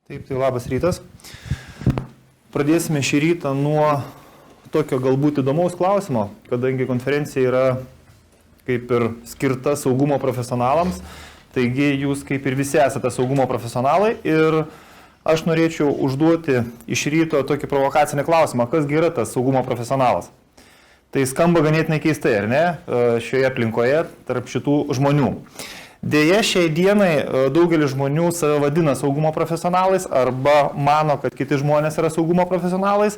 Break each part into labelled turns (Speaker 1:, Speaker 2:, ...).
Speaker 1: Taip, tai labas rytas. Pradėsime šį rytą nuo tokio galbūt įdomaus klausimo, kadangi konferencija yra kaip ir skirta saugumo profesionalams, taigi jūs kaip ir visi esate saugumo profesionalai ir aš norėčiau užduoti iš ryto tokį provokacinį klausimą, kas yra tas saugumo profesionalas. Tai skamba ganėtinai keistai, ar ne, šioje aplinkoje tarp šitų žmonių. Deja, šiai dienai daugelis žmonių save vadina saugumo profesionalais arba mano, kad kiti žmonės yra saugumo profesionalais,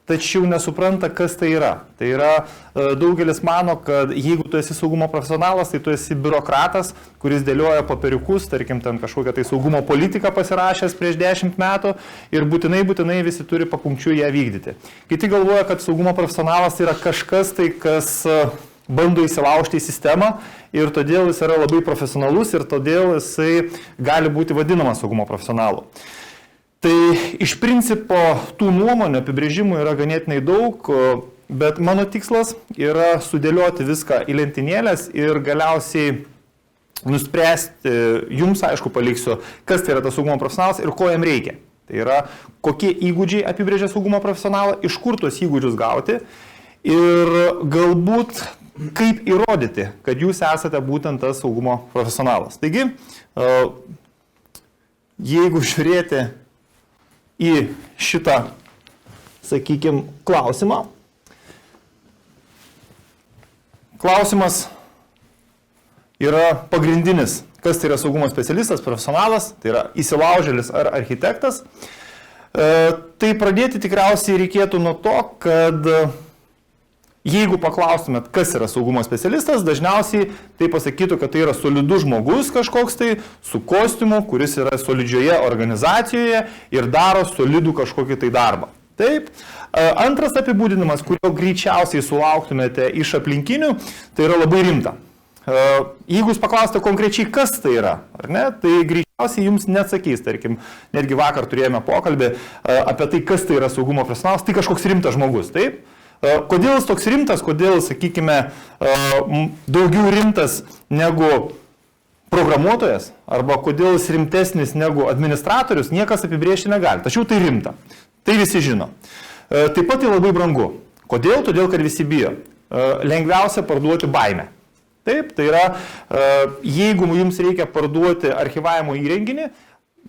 Speaker 1: tačiau nesupranta, kas tai yra. Tai yra, daugelis mano, kad jeigu tu esi saugumo profesionalas, tai tu esi biurokratas, kuris dėlioja popieriukus, tarkim, ten kažkokią tai saugumo politiką pasirašęs prieš 10 metų ir būtinai visi turi papunkčiui ją vykdyti. Kiti galvoja, kad saugumo profesionalas yra kažkas tai, kas bando įsilaužti į sistemą ir todėl jis yra labai profesionalus ir todėl jisai gali būti vadinamas saugumo profesionalu. Tai iš principo tų nuomonių apibrėžimų yra ganėtinai daug, bet mano tikslas yra sudėlioti viską į lentynėlės ir galiausiai nuspręsti, jums aišku paliksiu, kas tai yra tas saugumo profesionalas ir ko jam reikia. Tai yra, kokie įgūdžiai apibrėžia saugumo profesionalą, iš kur tuos įgūdžius gauti ir galbūt kaip įrodyti, kad jūs esate būtent tas saugumo profesionalas. Taigi, jeigu žiūrėti į šitą, sakykime, klausimą, klausimas yra pagrindinis, kas tai yra saugumo specialistas, profesionalas, tai yra įsilaužėlis ar architektas. Tai pradėti tikriausiai reikėtų nuo to, kad jeigu paklaustumėt, kas yra saugumo specialistas, dažniausiai tai pasakytų, kad tai yra solidus žmogus kažkoks tai su kostiumu, kuris yra solidžioje organizacijoje ir daro solidų kažkokį tai darbą. Taip. Antras apibūdinimas, kurio greičiausiai sulauktumėte iš aplinkinių, tai yra labai rimta. Jeigu jūs paklausite konkrečiai, kas tai yra, ar ne, tai greičiausiai jums neatsakys. Tarkim, netgi vakar turėjome pokalbį apie tai, kas tai yra saugumo profesionalas, tai kažkoks rimtas žmogus. Taip. Kodėl jis toks rimtas, kodėl, sakykime, daugiau rimtas negu programuotojas, arba kodėl jis rimtesnis negu administratorius, niekas apibrėžti negali. Tačiau tai rimta. Tai visi žino. Taip pat tai labai brangu. Kodėl? Todėl, kad visi bijo. Lengviausia parduoti baimę. Taip, tai yra, jeigu jums reikia parduoti archyvavimo įrenginį,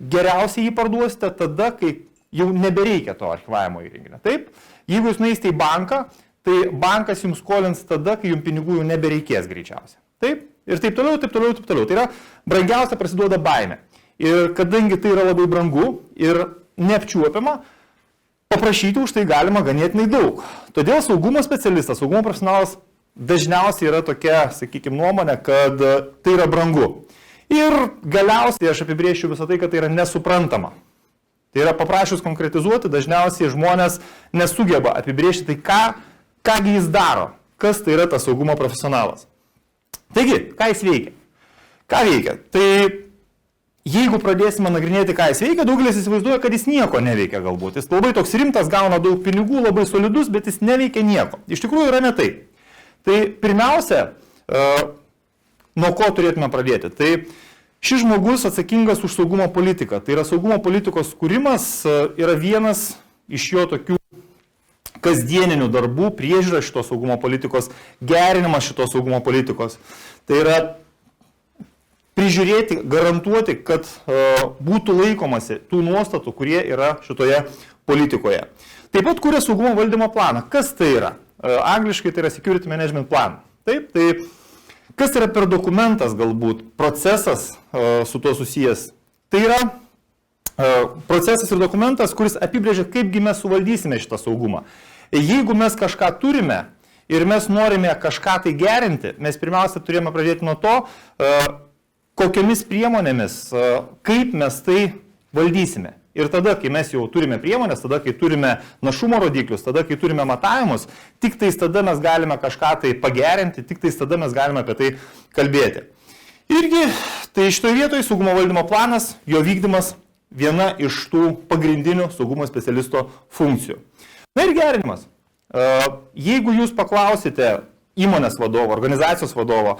Speaker 1: geriausiai jį parduosite tada, kai jau nebereikia to archyvavimo įrenginio. Taip? Jeigu jūs nueisite į banką, tai bankas jums skolins tada, kai jums pinigų jau nebereikės greičiausiai. Taip? Ir taip toliau, taip toliau, taip toliau. Tai yra, brangiausia prasiduoda baimė. Ir kadangi tai yra labai brangu ir neapčiuopiama, paprašyti už tai galima ganėtinai daug. Todėl saugumo specialistas, saugumo profesionalas dažniausiai yra tokia, sakykime, nuomonė, kad tai yra brangu. Ir galiausiai aš apibrėšiu visą tai, kad tai yra nesuprantama. Tai yra paprašius konkretizuoti, dažniausiai žmonės nesugeba apibrėžti tai, kągi jis daro, kas tai yra tas saugumo profesionalas. Taigi, ką jis veikia? Ką veikia? Tai jeigu pradėsime nagrinėti, ką jis veikia, daugelis įsivaizduoja, kad jis nieko neveikia galbūt. Jis labai toks rimtas, gauna daug pinigų, labai solidus, bet jis neveikia nieko. Iš tikrųjų yra ne taip. Tai pirmiausia, nuo ko turėtume pradėti? Tai šis žmogus atsakingas už saugumo politiką. Tai yra saugumo politikos kūrimas, yra vienas iš jo tokių kasdieninių darbų, priežiūra šitos saugumo politikos, gerinimas šitos saugumo politikos. Tai yra prižiūrėti, garantuoti, kad būtų laikomasi tų nuostatų, kurie yra šitoje politikoje. Taip pat kuria saugumo valdymo planą. Kas tai yra? Angliškai tai yra Security Management Plan. Taip, tai kas yra per dokumentas galbūt, procesas su tuo susijęs? Tai yra procesas ir dokumentas, kuris apibrėžia, kaipgi mes suvaldysime šitą saugumą. Jeigu mes kažką turime ir mes norime kažką tai gerinti, mes pirmiausia turime pradėti nuo to, kokiamis priemonėmis, kaip mes tai valdysime. Ir tada, kai mes jau turime priemonės, tada, kai turime našumo rodiklius, tada, kai turime matavimus, tik tais tada mes galime kažką tai pagerinti, tik tais tada mes galime apie tai kalbėti. Irgi, tai šitoje vietoje saugumo valdymo planas, jo vykdymas viena iš tų pagrindinių saugumo specialisto funkcijų. Na ir gerinimas. Jeigu jūs paklausite įmonės vadovo, organizacijos vadovo,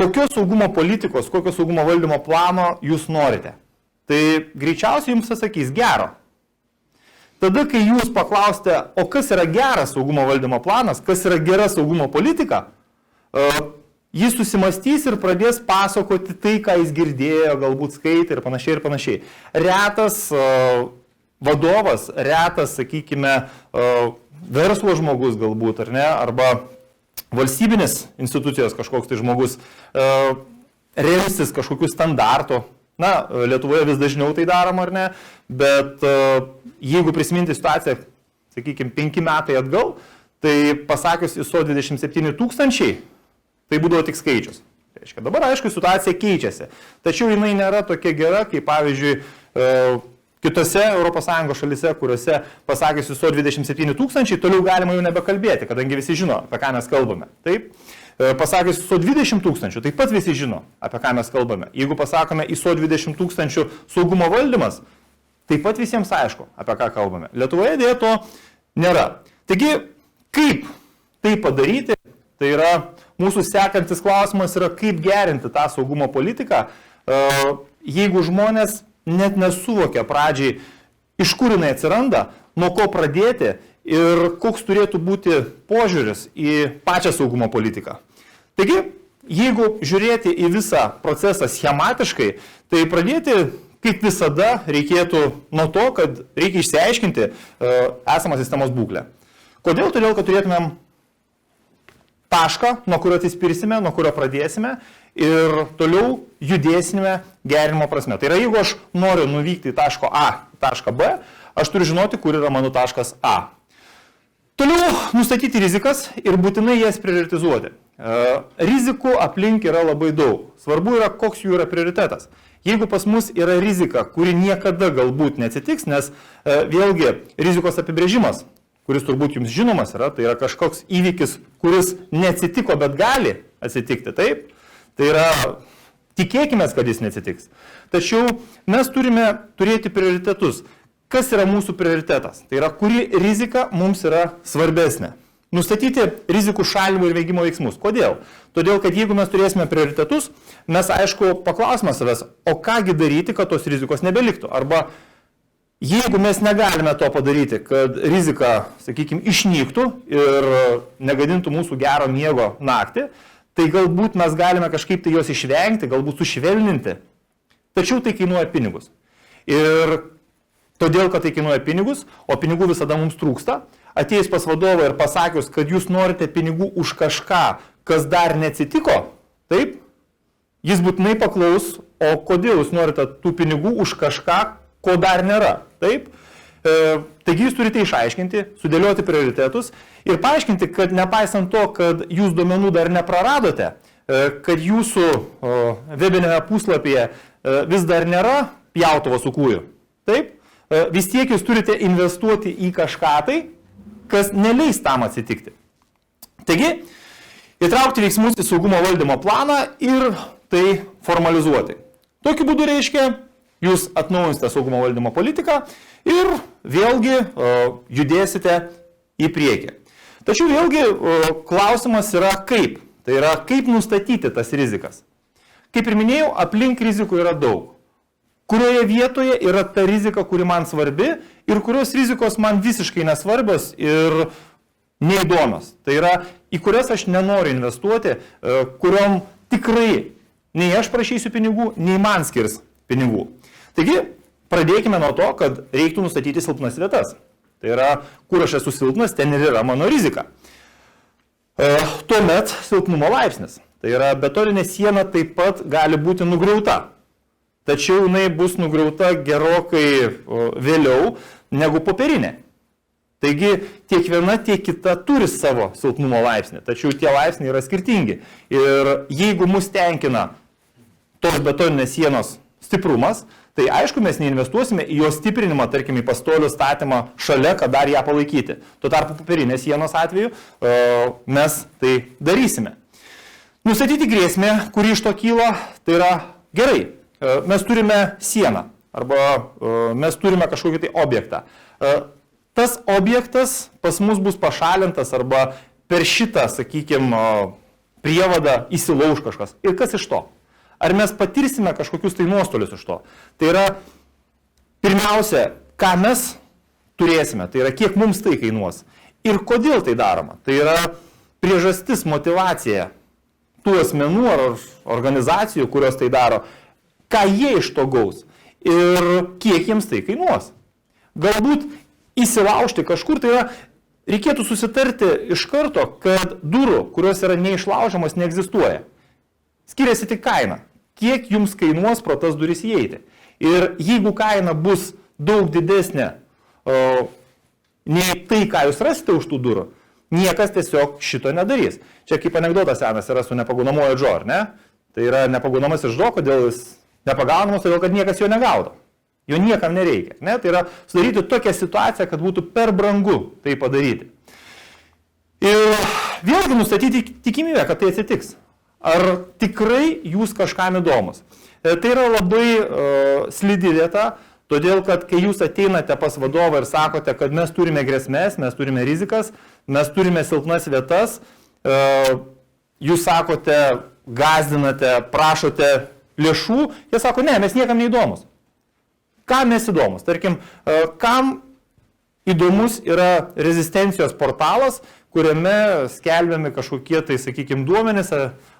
Speaker 1: kokios saugumo politikos, kokio saugumo valdymo plano jūs norite, tai greičiausiai jums atsakys gero. Tada, kai jūs paklausite, o kas yra geras saugumo valdymo planas, kas yra gera saugumo politika, jis susimastys ir pradės pasakoti tai, ką jis girdėjo, galbūt skaitė ir panašiai ir panašiai. Retas vadovas, retas, sakykime, verslo žmogus galbūt, ar ne, arba valstybinės institucijos kažkoks tai žmogus remsis kažkokiu standartu. Na, Lietuvoje vis dažniau tai daroma, ar ne, bet jeigu prisiminti situaciją, sakykime, 5 metai atgal, tai pasakius ISO 27 000, tai būdavo tik skaičius. Tai reiškia, dabar, aišku, situacija keičiasi, tačiau jinai nėra tokia gera, kaip pavyzdžiui, kitose ES šalise, kuriuose pasakius ISO 27 000, toliau galima jau nebekalbėti, kadangi visi žino, apie ką mes kalbame. Taip? Pasakius ISO 20 000, taip pat visi žino, apie ką mes kalbame. Jeigu pasakome ISO 20 000 saugumo valdymas, taip pat visiems aišku, apie ką kalbame. Lietuvoje dėja to nėra. Taigi, kaip tai padaryti, tai yra mūsų sekantis klausimas yra, kaip gerinti tą saugumo politiką, jeigu žmonės net nesuvokia pradžiai, iš kur jinai atsiranda, nuo ko pradėti ir koks turėtų būti požiūris į pačią saugumo politiką. Taigi, jeigu žiūrėti į visą procesą schematiškai, tai pradėti, kaip visada, reikėtų nuo to, kad reikia išsiaiškinti esamą sistemos būklę. Kodėl? Todėl, kad turėtumėm tašką, nuo kurio atsispirsime, nuo kurio pradėsime ir toliau judėsime gerinimo prasme. Tai yra, jeigu aš noriu nuvykti į taško A, tašką B, aš turiu žinoti, kur yra mano taškas A. Toliau nustatyti rizikas ir būtinai jas prioritizuoti. Rizikų aplink yra labai daug. Svarbu yra, koks jų yra prioritetas. Jeigu pas mus yra rizika, kuri niekada galbūt neatsitiks, nes vėlgi rizikos apibrėžimas, kuris turbūt jums žinomas yra, tai yra kažkoks įvykis, kuris neatsitiko, bet gali atsitikti, taip? Tai yra, tikėkime, kad jis neatsitiks. Tačiau mes turime turėti prioritetus. Kas yra mūsų prioritetas? Tai yra, kuri rizika mums yra svarbesnė. Nustatyti rizikų šalinimo ir veikimo veiksmus. Kodėl? Todėl, kad jeigu mes turėsime prioritetus, mes, aišku, paklausime savęs, o kągi daryti, kad tos rizikos nebeliktų. Arba jeigu mes negalime to padaryti, kad rizika, sakykime, išnyktų ir negadintų mūsų gero miego naktį, tai galbūt mes galime kažkaip tai jos išvengti, galbūt sušvelninti. Tačiau tai kainuoja pinigus. Ir todėl, kad tai kainuoja pinigus, o pinigų visada mums trūksta, atėjus pas vadovą ir pasakius, kad jūs norite pinigų už kažką, kas dar neatsitiko, taip, jis būtinai paklaus, o kodėl jūs norite tų pinigų už kažką, ko dar nėra. Taip? Taigi jūs turite išaiškinti, sudėlioti prioritetus ir paaiškinti, kad nepaisant to, kad jūs duomenų dar nepraradote, kad jūsų webinėme puslapyje vis dar nėra pjautuvo su kūju, taip, vis tiek jūs turite investuoti į kažką tai, kas neleis tam atsitikti. Taigi, įtraukti veiksmus į saugumo valdymo planą ir tai formalizuoti. Tokiu būdu reiškia, jūs atnaujinsite saugumo valdymo politiką ir vėlgi judėsite į priekį. Tačiau vėlgi klausimas yra kaip. Tai yra, kaip nustatyti tas rizikas. Kaip ir minėjau, aplink rizikų yra daug. Kurioje vietoje yra ta rizika, kuri man svarbi ir kurios rizikos man visiškai nesvarbios ir neįdomios. Tai yra, į kurias aš nenoriu investuoti, kuriom tikrai nei aš prašysiu pinigų, nei man skirs pinigų. Taigi, pradėkime nuo to, kad reiktų nustatyti silpnas vietas. Tai yra, kur aš esu silpnas, ten ir yra mano rizika. Tuomet silpnumo laipsnis. Tai yra, betoninė siena taip pat gali būti nugriauta. Tačiau jinai bus nugriauta gerokai vėliau negu popierinė. Taigi, tiek viena, tiek kita turi savo silpnumo laipsnį, tačiau tie laipsniai yra skirtingi. Ir jeigu mus tenkina tos betoninės sienos stiprumas, tai aišku, mes neinvestuosime į jos stiprinimą, tarkim, į pastolių statymą šalia, kad dar ją palaikyti. Tuo tarpu popierinės sienos atveju mes tai darysime. Nustatyti grėsmę, kuri iš to kyla, tai yra gerai. Mes turime sieną arba mes turime kažkokį tai objektą. Tas objektas pas mus bus pašalintas arba per šitą, sakykime, prievadą įsilauž kažkas. Ir kas iš to? Ar mes patirsime kažkokius tai nuostolius iš to? Tai yra, pirmiausia, ką mes turėsime, tai yra kiek mums tai kainuos ir kodėl tai daroma. Tai yra priežastis, motyvacija tų asmenų ar organizacijų, kurios tai daro, ką jie iš to gaus ir kiek jiems tai kainuos. Galbūt įsilaužti kažkur, tai yra, reikėtų susitarti iš karto, kad durų, kurios yra neišlaužiamos, neegzistuoja. Skiriasi tik kaina. Kiek jums kainuos pro tas duris įeiti. Ir jeigu kaina bus daug didesnė nei tai, ką jūs rasite už tų durų, niekas tiesiog šito nedarys. Čia kaip anekdotas senas yra su nepagaunamojo Džo, ar ne? Tai yra nepagaunamasis Džo, kodėl jis nepagaunamas, todėl kad niekas jo negaudo. Jo niekam nereikia. Ne? Tai yra sudaryti tokią situaciją, kad būtų per brangu tai padaryti. Ir vėlgi nustatyti tikimybę, kad tai atsitiks. Ar tikrai jūs kažkam įdomus. Tai yra labai slidi vieta, todėl kad kai jūs ateinate pas vadovą ir sakote, kad mes turime grėsmės, mes turime rizikas, mes turime silpnas vietas, jūs sakote, gąsdinate, prašote lėšų, jie sako, ne, mes niekam neįdomus. Kam mes įdomus? Tarkim, kam įdomus yra rezistencijos portalas, kuriame skelbiami kažkokie tai, sakykime, duomenys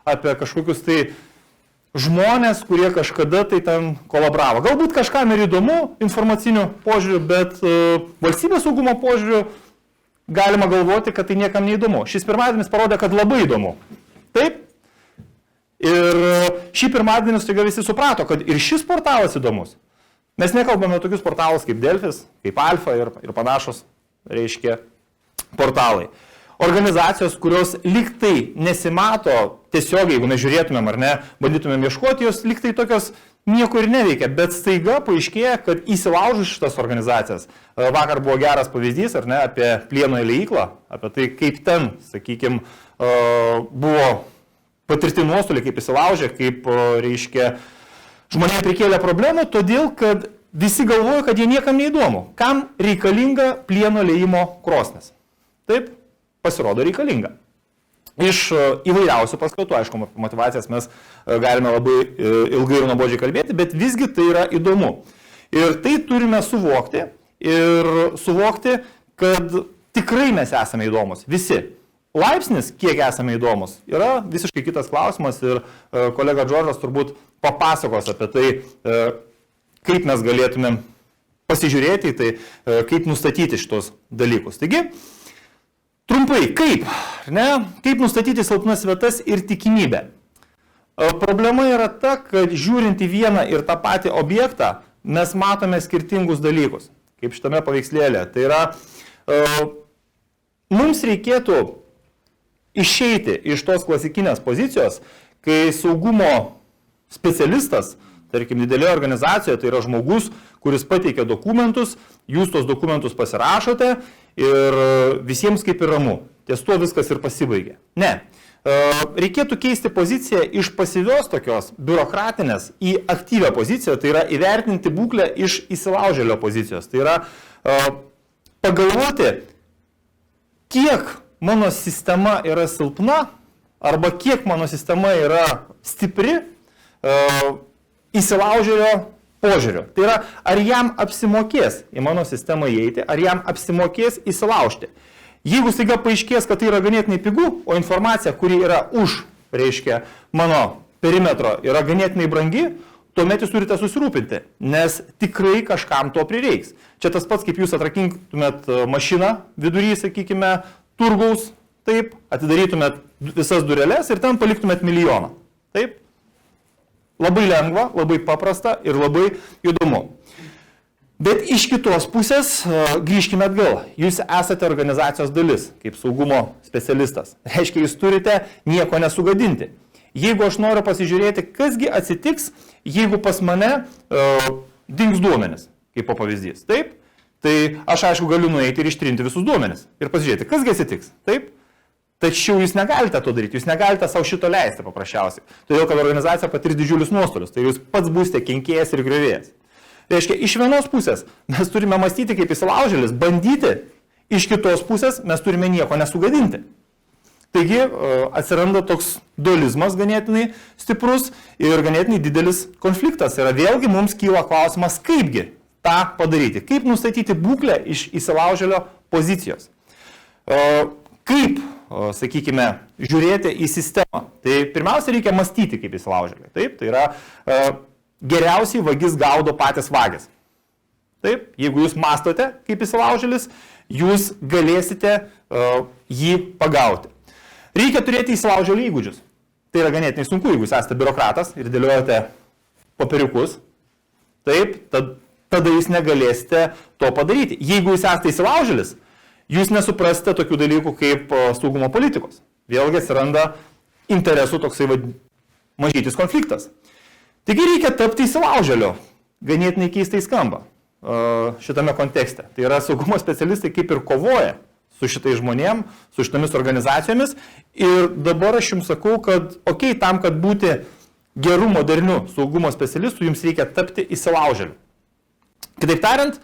Speaker 1: apie kažkokius tai žmonės, kurie kažkada tai ten kolaboravo. Galbūt kažkam ir įdomu informacinių požiūrių, bet valstybės saugumo požiūrių galima galvoti, kad tai niekam neįdomu. Šis pirmadienis parodė, kad labai įdomu. Taip? Ir šį pirmadienį staiga visi suprato, kad ir šis portalas įdomus. Mes nekalbame tokius portalus kaip Delfis, kaip Alfa ir panašus, reiškia, portalai. Organizacijos, kurios liktai nesimato tiesiogiai, jeigu mes žiūrėtumėm ar ne, bandytumėm ieškoti, jos liktai tokios nieko ir neveikia, bet staiga paaiškėja, kad įsilaužus šitas organizacijas. Vakar buvo geras pavyzdys, ar ne, apie plieno liejyklą, apie tai, kaip ten, sakykime, buvo patirti nuostoliai, kaip įsilaužė, kaip, reiškia, žmonės prikėlė problemų, todėl, kad visi galvoja, kad jie niekam neįdomu. Kam reikalinga plieno liejimo krosnis? Taip, pasirodo reikalinga. Iš įvairiausių paskatų, aišku, motivacijas mes galime labai ilgai ir nuobodžiai kalbėti, bet visgi tai yra įdomu. Ir tai turime suvokti ir suvokti, kad tikrai mes esame įdomus, visi. Laipsnis, kiek esame įdomus, yra visiškai kitas klausimas ir kolega Džordžas turbūt papasakos apie tai, kaip mes galėtumėm pasižiūrėti į tai, kaip nustatyti šitos dalykus. Taigi, trumpai, kaip nustatyti silpnas vietas ir tikimybę. Problema yra ta, kad žiūrint į vieną ir tą patį objektą, mes matome skirtingus dalykus, kaip šitame paveikslėlė. Tai yra, mums reikėtų išeiti iš tos klasikinės pozicijos, kai saugumo specialistas, tarkim, didelėje organizacijoje, tai yra žmogus, kuris pateikia dokumentus, jūs tos dokumentus pasirašote ir visiems kaip ir ramu. Ties tuo viskas ir pasibaigia. Ne. Reikėtų keisti poziciją iš pasyvios tokios biurokratinės į aktyvią poziciją, tai yra įvertinti būklę iš įsilaužėlio pozicijos. Tai yra pagalvoti, kiek mano sistema yra silpna arba kiek mano sistema yra stipri įsilaužėlio požiūriu. Tai yra, ar jam apsimokės į mano sistemą įeiti, ar jam apsimokės įsilaužti. Jeigu staiga paaiškės, kad tai yra ganėtinai pigu, o informacija, kuri yra už, reiškia, mano perimetro, yra ganėtinai brangi, tuomet jūs turite susirūpinti, nes tikrai kažkam to prireiks. Čia tas pats, kaip jūs atrakintumėt mašiną vidury, sakykime, turgaus, taip, atidarytumėt visas dureles ir ten paliktumėt milijoną. Taip? Labai lengva, labai paprasta ir labai įdomu. Bet iš kitos pusės, grįžkime atgal, jūs esate organizacijos dalis, kaip saugumo specialistas. Reiškia, jūs turite nieko nesugadinti. Jeigu aš noriu pasižiūrėti, kasgi atsitiks, jeigu pas mane dings duomenis, kaip po pavyzdys, taip? Tai aš aišku galiu nueiti ir ištrinti visus duomenis ir pasižiūrėti, kasgi atsitiks, taip? Tačiau jūs negalite to daryti, jūs negalite savo šito leisti paprasčiausiai. Todėl, kad organizacija patirs didžiulius nuostolius, tai jūs pats būsite kenkėjas ir griovėjas. Reiškia, iš vienos pusės mes turime mąstyti kaip įsilaužėlis, bandyti, iš kitos pusės mes turime nieko nesugadinti. Taigi atsiranda toks dualizmas ganėtinai stiprus ir ganėtinai didelis konfliktas. Ir vėlgi mums kyla klausimas, kaipgi tą padaryti? Kaip nustatyti būklę iš įsilaužėlio pozicijos? Kaip, sakykime, žiūrėti į sistemą? Tai pirmiausia, reikia mąstyti kaip įsilaužėliai. Taip, tai yra geriausiai vagis gaudo patys vagis. Taip, jeigu jūs mąstote kaip įsilaužėlis, jūs galėsite jį pagauti. Reikia turėti įsilaužėlių įgūdžius. Tai yra ganėtinai sunku, jeigu jūs esate biurokratas ir dėliojate popieriukus. Taip, tada jūs negalėsite to padaryti. Jeigu jūs esate įsilaužėlis, jūs nesuprasite tokių dalykų kaip saugumo politikos. Vėlgi atsiranda interesų toksai mažytis konfliktas. Taigi reikia tapti įsilaužėliu. Ganėtinai keistai skamba šitame kontekste. Tai yra saugumo specialistai kaip ir kovoja su šitais žmonėm, su šitomis organizacijomis. Ir dabar aš jums sakau, kad tam, kad būti gerų, modernių saugumo specialistų, jums reikia tapti įsilaužėliu. Kitaip tariant,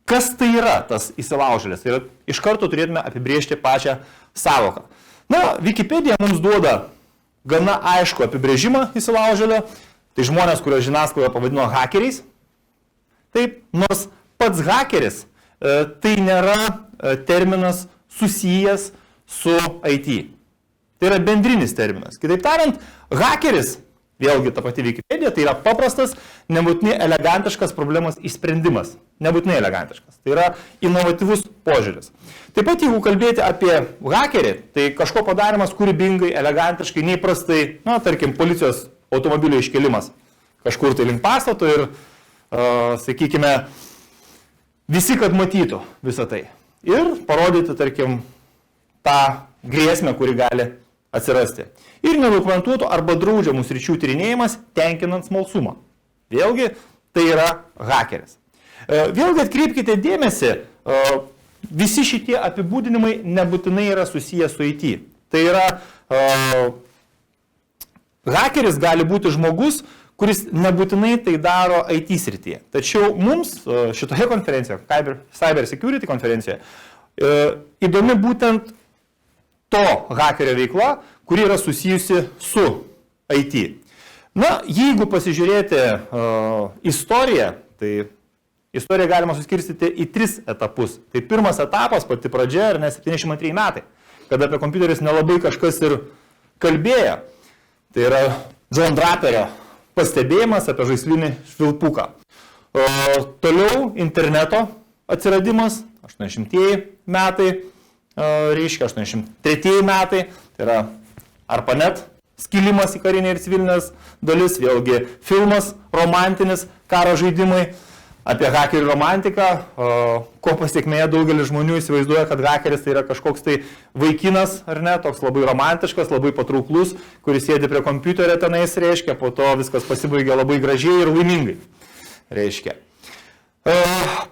Speaker 1: kas tai yra tas įsilaužėlis? Tai yra, iš karto turėtume apibrėžti pačią sąvoką. Na, Wikipedia mums duoda gana aišku apibrėžimą įsilaužėlio. Tai žmonės, kurios žiniasklaidoje pavadino hakeriais. Taip, nors pats hakeris tai nėra terminas susijęs su IT. Tai yra bendrinis terminas. Kitaip tariant, hakeris, vėlgi ta pati Wikipedia, tai yra paprastas, nebūtinai elegantiškas problemos išsprendimas. Nebūtinai elegantiškas. Tai yra inovatyvus požiūris. Taip pat, jeigu kalbėti apie hakerį, tai kažko padarimas kūrybingai, elegantiškai, neįprastai, na, tarkim, policijos automobilio iškelimas kažkur tai link pastato ir, sakykime, visi, kad matytų visą tai. Ir parodyti, tarkim, tą grėsmę, kuri gali atsirasti. Ir nedokumentuotų arba draudžiamų sričių tyrinėjimas tenkinant smalsumą. Vėlgi, tai yra hakeris. Vėlgi atkreipkite dėmesį, visi šitie apibūdinimai nebūtinai yra susiję su IT. Tai yra, hakeris gali būti žmogus, kuris nebūtinai tai daro IT srityje. Tačiau mums šitoje konferencijoje, Cyber Security konferencijoje, įdomi būtent to hakerio veikla, kuri yra susijusi su IT. Na, jeigu pasižiūrėti istoriją, tai istoriją galima suskirstyti į 3 etapus. Tai pirmas etapas, pati pradžia, ar ne 72 metai, kada apie kompiuterius nelabai kažkas ir kalbėjo. Tai yra John Draperio pastebėjimas apie žaislinį švilpuką. Toliau interneto atsiradimas, 80-ieji metai, reiškia 83 metai, tai yra ARPANET skilimas į karinę ir civilinės dalis, vėlgi filmas romantinis, karo žaidimai apie hakerių romantiką, ko pasiekmėje daugelis žmonių įsivaizduoja, kad hakeris tai yra kažkoks tai vaikinas, ar ne, toks labai romantiškas, labai patrauklus, kuris sėdi prie kompiuterio tenais, reiškia, po to viskas pasibaigia labai gražiai ir laimingai, reiškia.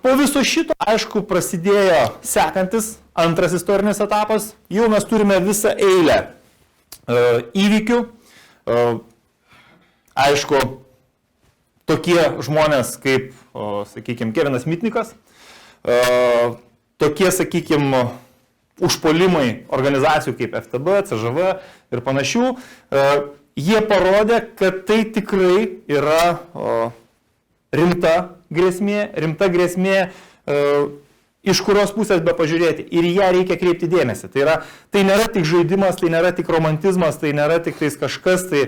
Speaker 1: Po viso šito, aišku, prasidėjo sekantis, antras istorinis etapas, jau mes turime visą eilę įvykių, aišku, tokie žmonės kaip, sakykime, Kevinas Mitnikas, tokie, sakykime, užpuolimai organizacijų kaip FTB, CŽV ir panašių, jie parodė, kad tai tikrai yra rimta grėsmė, iš kurios pusės be pažiūrėti. Ir ją reikia kreipti dėmesį. Tai nėra tik žaidimas, tai nėra tik romantizmas, tai nėra tik tais kažkas, tai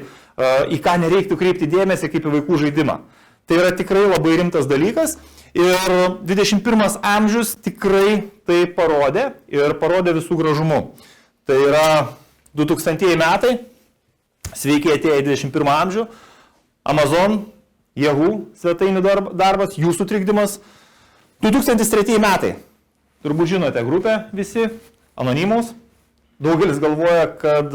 Speaker 1: į ką nereiktų kreipti dėmesį kaip į vaikų žaidimą. Tai yra tikrai labai rimtas dalykas ir 21 amžius tikrai tai parodė ir parodė visų gražumu. Tai yra 2000 metai, sveiki atėję į 21 amžių, Amazon, Yahoo svetainių darbas, jų sutrikdymas. 2003 metai, turbūt žinote grupę visi, Anonymous. Daugelis galvoja, kad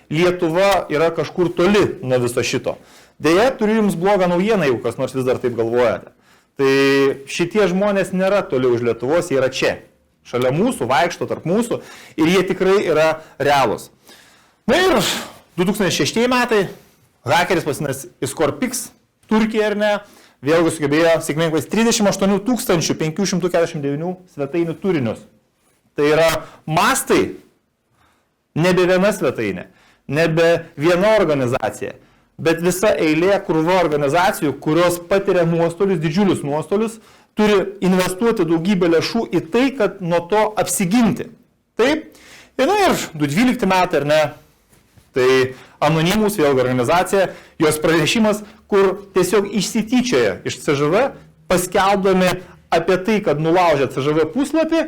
Speaker 1: Lietuva yra kažkur toli nuo viso šito. Deja, turiu jums blogą naujieną, jeigu kas nors vis dar taip galvojate. Tai šitie žmonės nėra toli už Lietuvos, jie yra čia. Šalia mūsų, vaikšto tarp mūsų ir jie tikrai yra realūs. Na ir 2006 metai, hakeris pasinas Iskorpix, Turkija ar ne, vėlgi sugebėjo sėkmingais 38 549 svetainių turinius. Tai yra mastai, nebe viena svetainė, nebe viena organizacija. bet visa eilė krūva organizacijų, kurios patiria nuostolius, didžiulius nuostolius, turi investuoti daugybę lėšų į tai, kad nuo to apsiginti. Taip, ir 2012 metai, ar ne, tai Anonymous, vėlgi organizacija, jos pranešimas, kur tiesiog išsityčioja iš CŽV, paskelbdami apie tai, kad nulaužė CŽV puslapį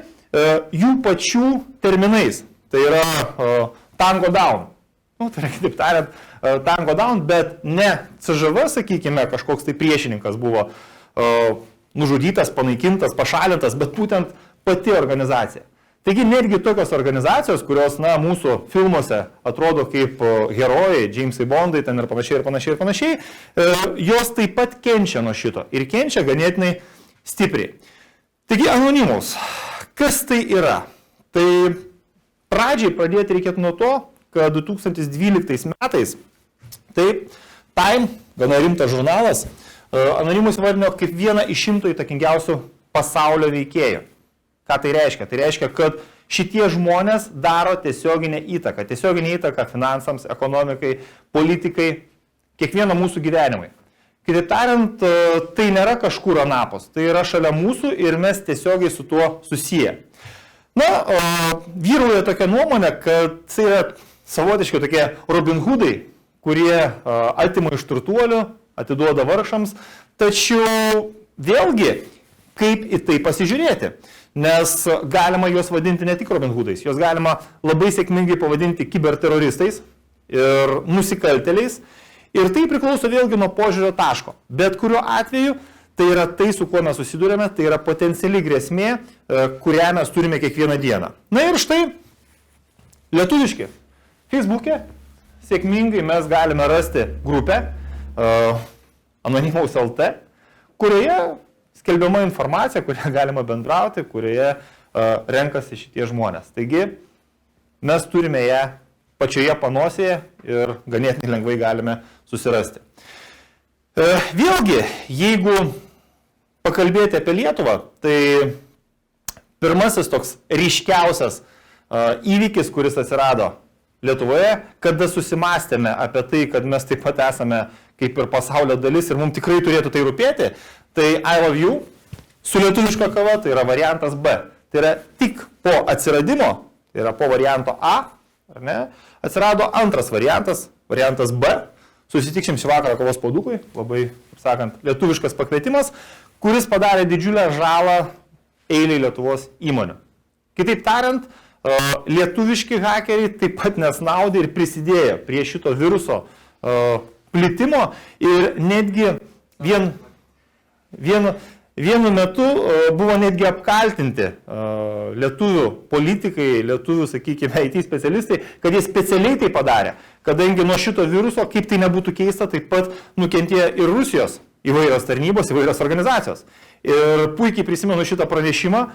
Speaker 1: jų pačių terminais. Tai yra Tango Down. Tai yra, kitaip tariant, Tango Down, bet ne CŽV, sakykime, kažkoks tai priešininkas buvo nužudytas, panaikintas, pašalintas, bet būtent pati organizacija. Taigi netgi tokios organizacijos, kurios, mūsų filmuose atrodo kaip herojai, Jamesai Bondai, ten ir panašiai, jos taip pat kenčia nuo šito ir kenčia ganėtinai stipriai. Taigi Anonymous, kas tai yra? Tai pradžiai pradėti reikėtų nuo to, kad 2012 metais, taip, Time, gana rimtas žurnalas, Anonymous vardino kaip vieną iš 100 įtakingiausių pasaulio veikėjų. Ką tai reiškia? Tai reiškia, kad šitie žmonės daro tiesioginę įtaką finansams, ekonomikai, politikai, kiekvieno mūsų gyvenimai. Kitaip tariant, tai nėra kažkur anapus, tai yra šalia mūsų ir mes tiesiogiai su tuo susiję. Vyrauja tokia nuomonė, kad tai yra savotiškai tokie Robin Hoodai, kurie atima iš turtuolių, atiduoda vargšams, tačiau vėlgi, kaip į tai pasižiūrėti. Nes galima juos vadinti ne tik Robin Hoodais, juos galima labai sėkmingai pavadinti kiberteroristais ir nusikaltėliais. Ir tai priklauso vėlgi nuo požiūrio taško. Bet kuriuo atveju tai yra tai, su kuo mes susidurėme, tai yra potenciali grėsmė, kurią mes turime kiekvieną dieną. Na ir štai, lietuviški, Facebook'e sėkmingai mes galime rasti grupę Anonymous LT, kurioje skelbiama informacija, kurioje galima bendrauti, kurioje renkasi šitie žmonės. Taigi, mes turime ją pačioje panosėje ir ganėtinai lengvai galime susirasti. Vėlgi, jeigu pakalbėti apie Lietuvą, tai pirmasis toks ryškiausias įvykis, kuris atsirado Lietuvoje, kada susimastėme apie tai, kad mes taip pat esame kaip ir pasaulio dalis ir mums tikrai turėtų tai rūpėti, tai I Love You su lietuviška kava, tai yra variantas B. Tai yra tik po atsiradimo, tai yra po varianto A, ar ne, atsirado antras variantas, variantas B. Susitiksim šį vakarą kavos puodukui, labai, kaip sakant, lietuviškas pakvietimas, kuris padarė didžiulę žalą eiliai Lietuvos įmonių. Kitaip tariant, lietuviški hakeriai taip pat nesnaudė ir prisidėjo prie šito viruso plitimo ir netgi vienu metu buvo netgi apkaltinti lietuvių politikai, lietuvių, sakykime, IT specialistai, kad jie specialiai tai padarė, kadangi nuo šito viruso, kaip tai nebūtų keista, taip pat nukentėjo ir Rusijos įvairios tarnybos, įvairios organizacijos. Ir puikiai prisimenu šitą pranešimą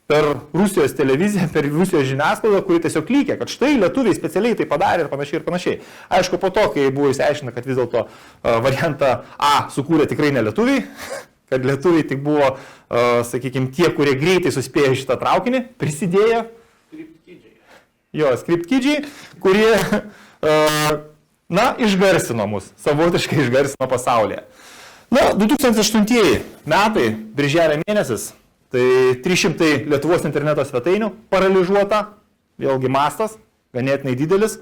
Speaker 1: per Rusijos televiziją, per Rusijos žiniasklaidą, kuri tiesiog lygė, kad štai lietuviai specialiai tai padarė ir panašiai ir panašiai. Aišku, po to, kai buvo išsiaiškina, kad vis dėlto variantą A sukūrė tikrai ne lietuviai, kad lietuviai tik buvo, sakykime, tie, kurie greitai suspėjo šitą traukinį, prisidėjo. Skriptkidžiai, kurie, išgarsino mus, savotiškai išgarsino pasaulyje. 2008 metai, birželio mėnesis, tai 300 Lietuvos interneto svetainių paralyžuota, vėlgi mastas, ganėtinai didelis.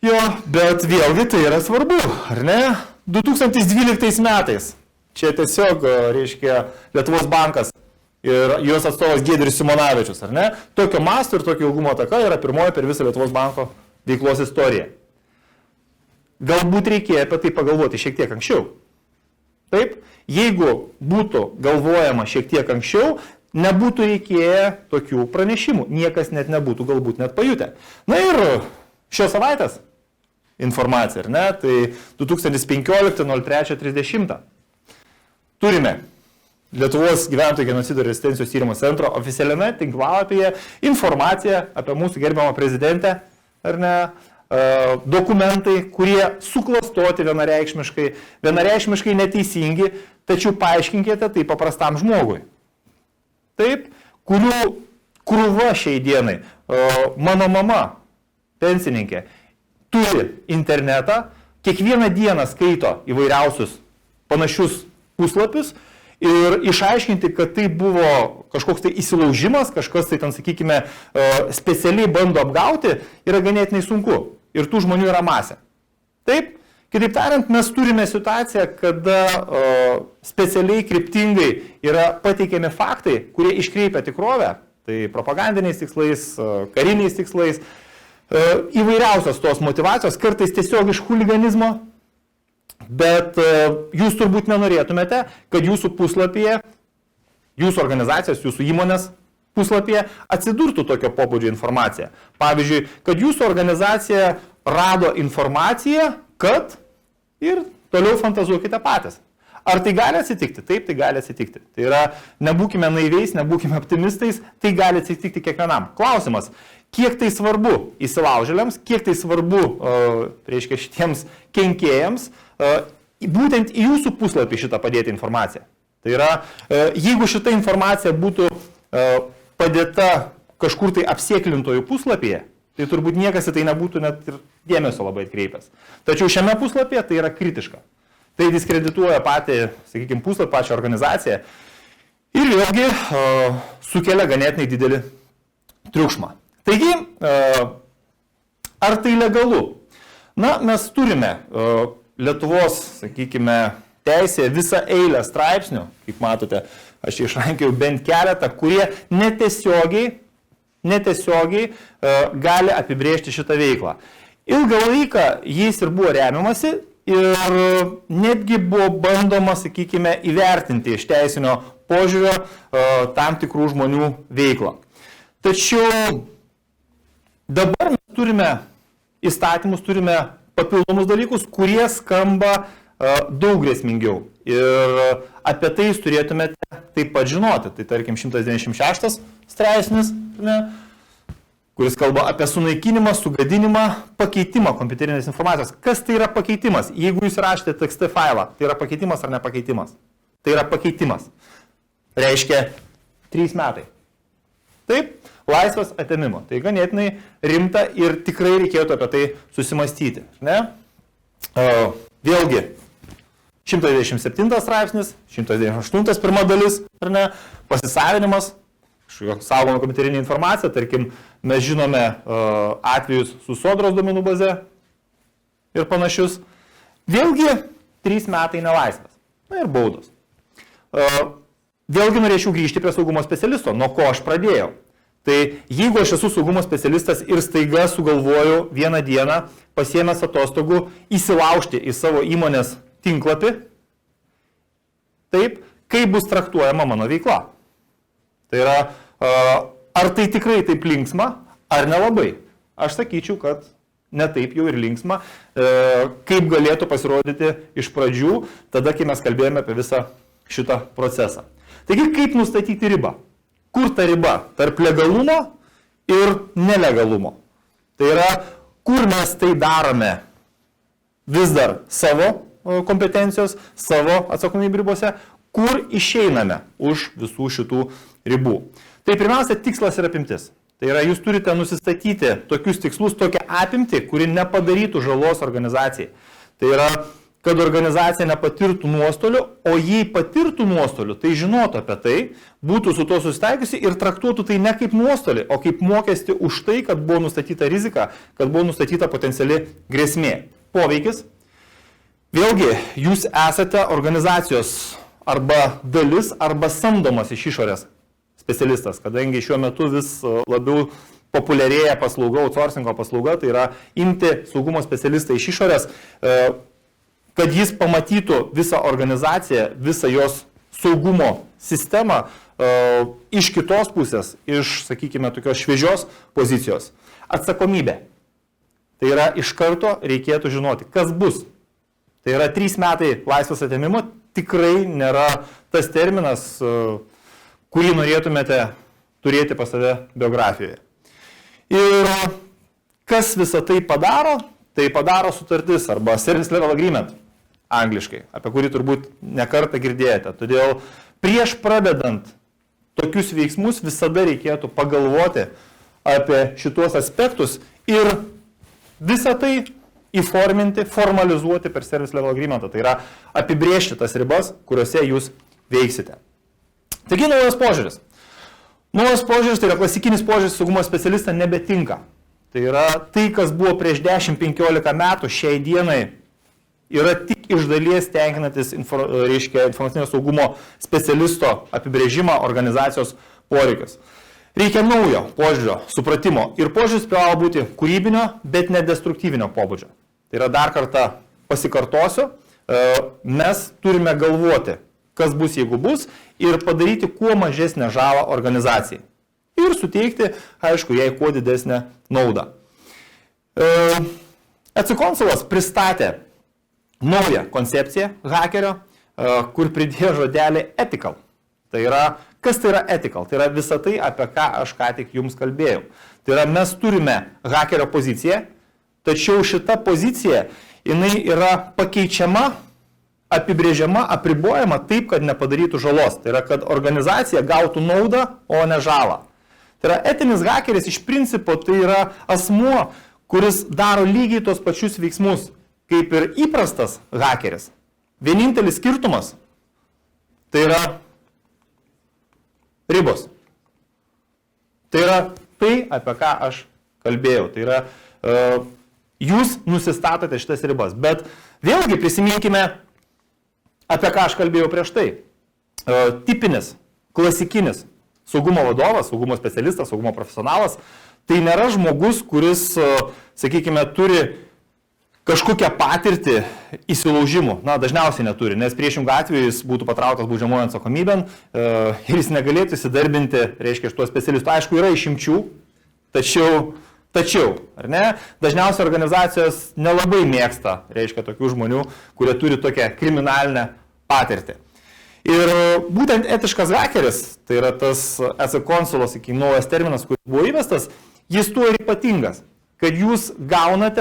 Speaker 1: Bet vėlgi tai yra svarbu, ar ne? 2012 metais, čia tiesiog, reiškia, Lietuvos bankas ir jos atstovas Giedrius Simonavičius, ar ne? Tokio masto ir tokio ilgumo ataka yra pirmoji per visą Lietuvos banko veiklos istoriją. Galbūt reikėjo apie tai pagalvoti šiek tiek anksčiau. Taip, jeigu būtų galvojama šiek tiek anksčiau, nebūtų reikėję tokių pranešimų. Niekas net nebūtų galbūt net pajutę. Na ir šios savaitės informacija, ar ne? Tai 2015-03-30. Turime Lietuvos gyventojų genocido ir rezistencijos tyrimo centro oficialiame tinklalapyje informaciją apie mūsų gerbiamą prezidentę, ar ne? Dokumentai, kurie suklastoti vienareikšmiškai neteisingi, tačiau paaiškinkite tai paprastam žmogui. Taip, kurių krūva šiai dienai, mano mama, pensininkė, turi internetą, kiekvieną dieną skaito įvairiausius panašius puslapius ir išaiškinti, kad tai buvo kažkoks tai įsilaužimas, kažkas tai ten, sakykime, specialiai bando apgauti, yra ganėtinai sunku. Ir tų žmonių yra masė. Taip? Kitaip tariant, mes turime situaciją, kada specialiai kryptingai yra pateikiami faktai, kurie iškreipia tikrovę, tai propagandiniais tikslais, kariniais tikslais, įvairiausios tos motyvacijos, kartais tiesiog iš huliganizmo, bet jūs turbūt nenorėtumėte, kad jūsų puslapyje, jūsų organizacijos, jūsų įmonės puslapyje atsidurtų tokio pobūdžio informacija. Pavyzdžiui, kad jūsų organizacija rado informaciją, kad ir toliau fantazuokite patys. Ar tai gali atsitikti? Taip, tai gali atsitikti. Tai yra, nebūkime naiviais, nebūkime optimistais, tai gali atsitikti kiekvienam. Klausimas, kiek tai svarbu įsilaužėliams, kiek tai svarbu, reiškia, šitiems kenkėjams, būtent į jūsų puslapį šitą padėti informaciją. Tai yra, jeigu šita informacija būtų padėta kažkur tai apsėklintojų puslapyje, tai turbūt niekas į tai nebūtų net ir dėmesio labai atkreipęs. Tačiau šiame puslapyje tai yra kritiška. Tai diskredituoja patį, sakykime, puslapį, pačią organizaciją ir vėlgi sukelia ganėtinai didelį triukšmą. Taigi, ar tai legalu? Na, mes turime Lietuvos, sakykime, teisėje visą eilę straipsnių, kaip matote, aš išrankiau bent keletą, kurie netiesiogiai gali apibrėžti šitą veiklą. Ilgą laiką jais ir buvo remiamasi ir netgi buvo bandoma, sakykime, įvertinti iš teisinio požiūrio tam tikrų žmonių veiklą. Tačiau dabar mes turime įstatymus, turime papildomus dalykus, kurie skamba daug grėsmingiau. Ir apie tai jūs turėtumėte taip pat žinoti. Tai tarkim 196 straipsnis, kuris kalba apie sunaikinimą, sugadinimą, pakeitimą kompiuterinės informacijos. Kas tai yra pakeitimas? Jeigu jūs rašėte TXT failą, tai yra pakeitimas ar nepakeitimas? Tai yra pakeitimas. Reiškia 3 metai. Taip, laisvės atėmimo. Tai ganėtinai rimta ir tikrai reikėtų apie tai susimastyti. Ne? Vėlgi, 127 straipsnis, 198 pirma dalis, ar ne, pasisavinimas, saugoma kompiuterinė informacija, tarkim, mes žinome atvejus su Sodros duomenų baze ir panašius. Vėlgi, 3 metai nelaisvės. Na ir baudos. Vėlgi norėčiau grįžti prie saugumo specialisto, nuo ko aš pradėjau. Tai jeigu aš esu saugumo specialistas ir staiga sugalvoju vieną dieną, pasiėmęs atostogų, įsilaužti į savo įmonės tinklapį, taip, kaip bus traktuojama mano veikla. Tai yra, ar tai tikrai taip linksma, ar nelabai. Aš sakyčiau, kad ne taip jau ir linksma, kaip galėtų pasirodyti iš pradžių, tada, kai mes kalbėjome apie visą šitą procesą. Taigi, kaip nustatyti ribą? Kur ta riba tarp legalumo ir nelegalumo? Tai yra, kur mes tai darome vis dar savo kompetencijos, savo atsakomybių ribose, kur išeiname už visų šitų ribų. Tai pirmiausia, tikslas ir apimtis. Tai yra, jūs turite nusistatyti tokius tikslus, tokią apimtį, kuri nepadarytų žalos organizacijai. Tai yra, kad organizacija nepatirtų nuostolių, o jei patirtų nuostolių, tai žinotų apie tai, būtų su to susitaikiusi ir traktuotų tai ne kaip nuostolį, o kaip mokestį už tai, kad buvo nustatyta rizika, kad buvo nustatyta potenciali grėsmė. Poveikis. Vėlgi, jūs esate organizacijos arba dalis, arba samdomas iš išorės specialistas, kadangi šiuo metu vis labiau populiarėja paslauga, outsourcingo paslauga, tai yra imti saugumo specialistą iš išorės, kad jis pamatytų visą organizaciją, visą jos saugumo sistemą iš kitos pusės, iš, sakykime, tokios šviežios pozicijos. Atsakomybė. Tai yra, iš karto reikėtų žinoti, kas bus. Tai yra 3 metai laisvės atėmimo, tikrai nėra tas terminas, kurį norėtumėte turėti pas save biografijoje. Ir kas visą tai padaro? Tai padaro sutartis arba Service Level Agreement, angliškai, apie kurį turbūt nekartą girdėjote. Todėl prieš pradedant tokius veiksmus visada reikėtų pagalvoti apie šitos aspektus ir visą tai įforminti, formalizuoti per service level agreementą. Tai yra apibrėžti tas ribas, kuriuose jūs veiksite. Taigi naujas požiūris. Naujas požiūris, tai yra klasikinis požiūris, saugumo specialistą nebetinka. Tai yra tai, kas buvo prieš 10-15 metų, šiai dienai yra tik iš dalies tenkinantis informacinio saugumo specialisto apibrėžimą organizacijos poreikius. Reikia naujo požiūrio, supratimo. Ir požiūris privalo būti kūrybinio, bet nedestruktyvinio pobūdžio. Tai yra dar kartą pasikartosiu, mes turime galvoti, kas bus, jeigu bus, ir padaryti kuo mažesnę žalą organizacijai. Ir suteikti, aišku, jai kuo didesnę naudą. ECConsulas pristatė naują koncepciją hakerio, kur pridėjo žodelį ethical. Tai yra, kas tai yra ethical? Tai yra visa tai, apie ką aš ką tik jums kalbėjau. Tai yra, mes turime hakerio poziciją, tačiau šita pozicija, jinai yra pakeičiama, apibrėžiama, apribojama taip, kad nepadarytų žalos. Tai yra, kad organizacija gautų naudą, o ne žalą. Tai yra, etinis hakeris iš principo tai yra asmuo, kuris daro lygiai tos pačius veiksmus, kaip ir įprastas hakeris. Vienintelis skirtumas tai yra ribos. Tai yra tai, apie ką aš kalbėjau. Tai yra, jūs nusistatote šitas ribas. Bet vėlgi prisiminkime, apie ką aš kalbėjau prieš tai. Tipinis, klasikinis saugumo vadovas, saugumo specialistas, saugumo profesionalas, tai nėra žmogus, kuris, sakykime, turi kažkokią patirtį įsilaužimų. Na, dažniausiai neturi, nes priešingų atveju jis būtų patrauktas baudžiamojon atsakomybėn ir jis negalėtų įsidarbinti, reiškia, šituo specialistu. Aišku, yra išimčių, tačiau, ar ne, dažniausiai organizacijos nelabai mėgsta, reiškia, tokių žmonių, kurie turi tokią kriminalinę patirtį. Ir būtent etiškas hakeris, tai yra tas ECConsulas, naujas terminas, kuris buvo įvestas, jis tuo ir ypatingas, kad jūs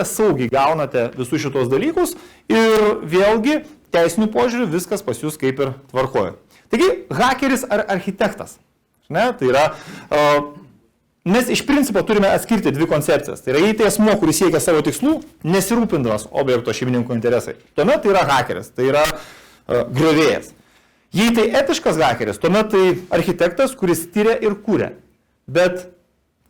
Speaker 1: saugiai gaunate visus šitos dalykus ir vėlgi teisinių požiūrių viskas pas jūs kaip ir tvarkoja. Taigi, hakeris ar architektas? Ne? Tai yra, mes iš principo turime atskirti dvi koncepcijas. Tai yra, jei tai asmuo, kuris siekia savo tikslų, nesirūpindamas objekto šeimininko interesai. Tuomet tai yra hakeris, tai yra griovėjas. Jei tai etiškas hakeris, tuomet tai architektas, kuris tyria ir kūrė. Bet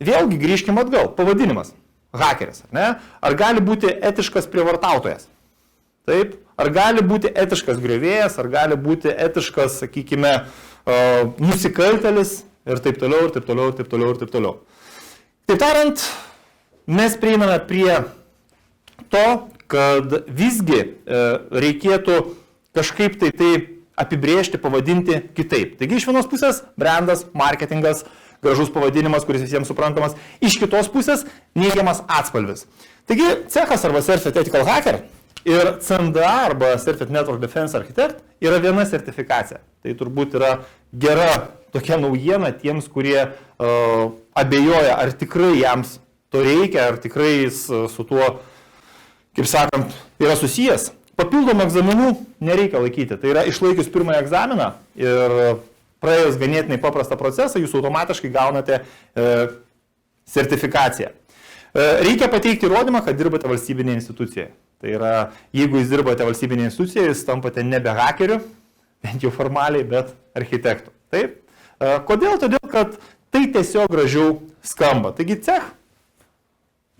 Speaker 1: vėlgi grįžkime atgal, pavadinimas. Hakeris, ar ne? Ar gali būti etiškas prievartautojas? Taip? Ar gali būti etiškas griovėjas, ar gali būti etiškas, sakykime, nusikaltelis ir taip toliau, ir taip toliau, ir taip toliau, ir taip toliau. Taip tariant, mes prieiname prie to, kad visgi reikėtų kažkaip tai apibrėžti, pavadinti kitaip. Taigi iš vienos pusės brandas, marketingas, gražus pavadinimas, kuris visiems suprantamas, iš kitos pusės neigiamas atspalvis. Taigi cechas arba Certified Ethical Hacker ir CNDA arba Certified Network Defense Architect yra viena sertifikacija. Tai turbūt yra gera tokia naujiena tiems, kurie abejoja, ar tikrai jiems to reikia, ar tikrai jis su tuo, kaip sakant, yra susijęs. Papildomų egzaminų nereikia laikyti. Tai yra išlaikius pirmąjį egzaminą ir praėjus ganėtinai paprastą procesą, jūs automatiškai gaunate sertifikaciją. Reikia pateikti įrodymą, kad dirbate valstybinėje institucijoje. Tai yra, jeigu jūs dirbate valstybinėje institucijoje, jūs tampate nebe hakeriu, bent jau formaliai, bet architektu. Taip? Kodėl? Todėl, kad tai tiesiog gražiau skamba. Taigi cech,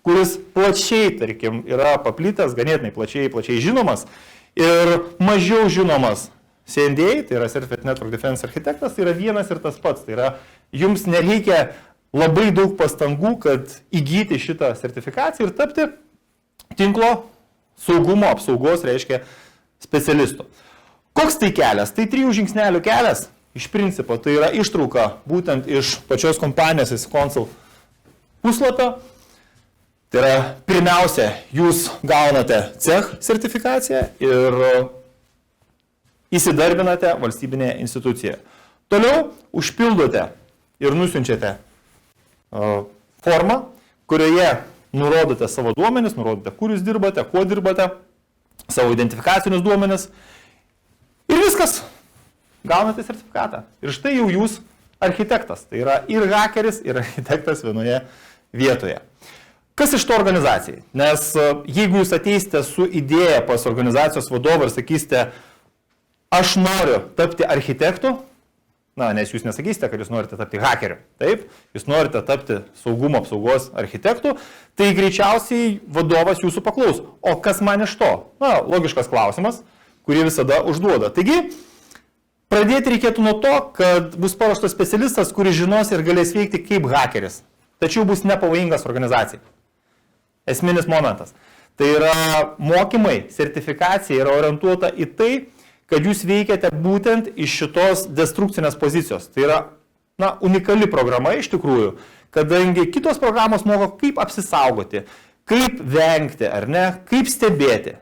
Speaker 1: kuris plačiai, tarkim, yra paplitęs, ganėtinai plačiai žinomas ir mažiau žinomas CNDA, tai yra Certified Network Defense Architectas, tai yra vienas ir tas pats. Tai yra, jums nereikia labai daug pastangų, kad įgyti šitą sertifikaciją ir tapti tinklo saugumo apsaugos, reiškia, specialistu. Koks tai kelias? Tai 3 žingsnelių kelias. Iš principo, tai yra ištrauka būtent iš pačios kompanijos ECConsul puslapio. Tai yra, pirmiausia, jūs gaunate cech sertifikaciją ir įsidarbinate valstybinėje institucijoje. Toliau užpildote ir nusiunčiate formą, kurioje nurodote savo duomenis, nurodote, kur jūs dirbate, kuo dirbate, savo identifikacinius duomenis ir viskas. Gaunate sertifikatą. Ir štai jau jūs architektas. Tai yra ir hakeris, ir architektas vienoje vietoje. Kas iš to organizacijai? Nes jeigu jūs ateisite su idėja pas organizacijos vadovą ir sakysite, aš noriu tapti architektu, nes jūs nesakysite, kad jūs norite tapti hakeriu, taip, jūs norite tapti saugumo apsaugos architektu, tai greičiausiai vadovas jūsų paklaus, o kas man iš to? Logiškas klausimas, kurį visada užduoda. Taigi, pradėti reikėtų nuo to, kad bus paruoštas specialistas, kuris žinos ir galės veikti kaip hakeris, tačiau bus nepavojingas organizacijai. Esminis momentas. Tai yra mokymai, sertifikacija yra orientuota į tai, kad jūs veikiate būtent iš šitos destrukcinės pozicijos. Tai yra unikali programa iš tikrųjų, kadangi kitos programos moko kaip apsisaugoti, kaip vengti, ar ne, kaip stebėti.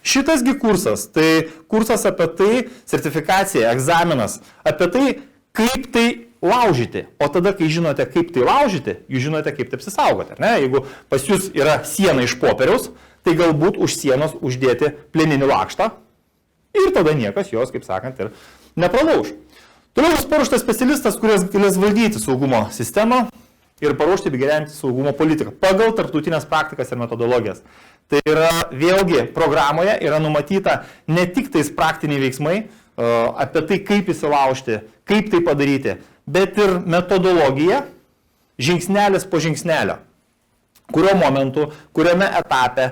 Speaker 1: Šitasgi kursas, tai kursas apie tai, sertifikacija, egzaminas, apie tai, kaip tai laužyti. O tada, kai žinote, kaip tai laužyti, jūs žinote, kaip tai apsisaugoti. Ar ne? Jeigu pas jūs yra siena iš popieriaus, tai galbūt už sienos uždėti plieninį lakštą ir tada niekas jos, kaip sakant, ir nepralauž. Toliau bus paruoštas specialistas, kuris galės valdyti saugumo sistemą ir paruošti bei gerinti saugumo politiką pagal tarptautinės praktikas ir metodologijas. Tai yra vėlgi programoje yra numatyta ne tik tais praktiniai veiksmai apie tai, kaip įsilaužti, kaip tai padaryti, bet ir metodologija, žingsnelis po žingsnelio. Kurio momentu, kuriame etape,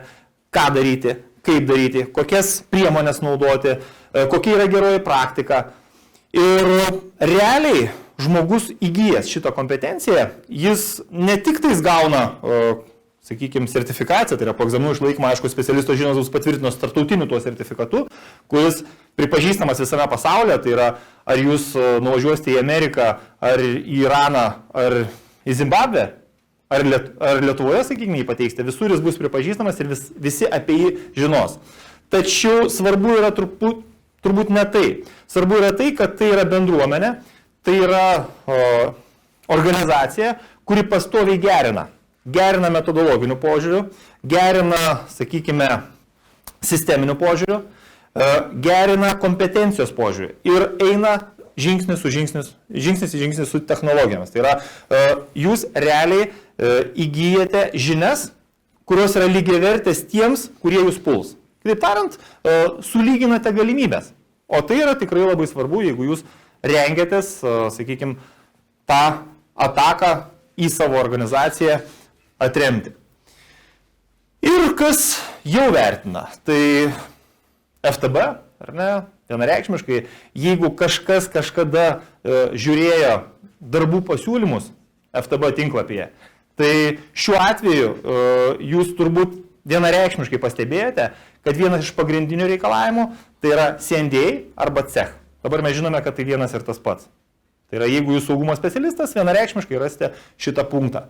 Speaker 1: ką daryti, kaip daryti, kokias priemonės naudoti, kokia yra geroji praktika. Ir realiai žmogus įgyjęs šitą kompetenciją, jis ne tik tais gauna, sakykime, sertifikaciją, tai yra po egzaminų išlaikymą, aišku, specialisto žinios bus patvirtinos tarptautiniu tuo sertifikatu, kuris pripažįstamas visame pasaulyje, tai yra, ar jūs nuvažiuosite į Ameriką, ar į Iraną, ar į Zimbabvę, ar Lietuvoje, sakykime, jį pateiksite, visur jis bus pripažįstamas ir visi apie jį žinos. Tačiau svarbu yra turbūt ne tai. Svarbu yra tai, kad tai yra bendruomenė, tai yra organizacija, kuri pastoviai gerina metodologiniu požiūriu, gerina, sakykime, sisteminiu požiūriu, gerina kompetencijos požiūriu ir eina žingsnis į žingsnį su technologijomis. Tai yra, jūs realiai įgyjate žinias, kurios yra lygiavertės tiems, kurie jūs puls. Kitaip tariant, sulyginate galimybės. O tai yra tikrai labai svarbu, jeigu jūs rengiatės, sakykime, tą ataką į savo organizaciją atremti. Ir kas jau vertina, tai FTB, ar ne, vienareikšmiškai, jeigu kažkas kažkada žiūrėjo darbų pasiūlymus FTB tinklapyje, tai šiuo atveju jūs turbūt vienareikšmiškai pastebėjote, kad vienas iš pagrindinių reikalavimų tai yra CNDA arba CEH. Dabar mes žinome, kad tai vienas ir tas pats. Tai yra, jeigu jūs saugumo specialistas, vienareikšmiškai rasite šitą punktą.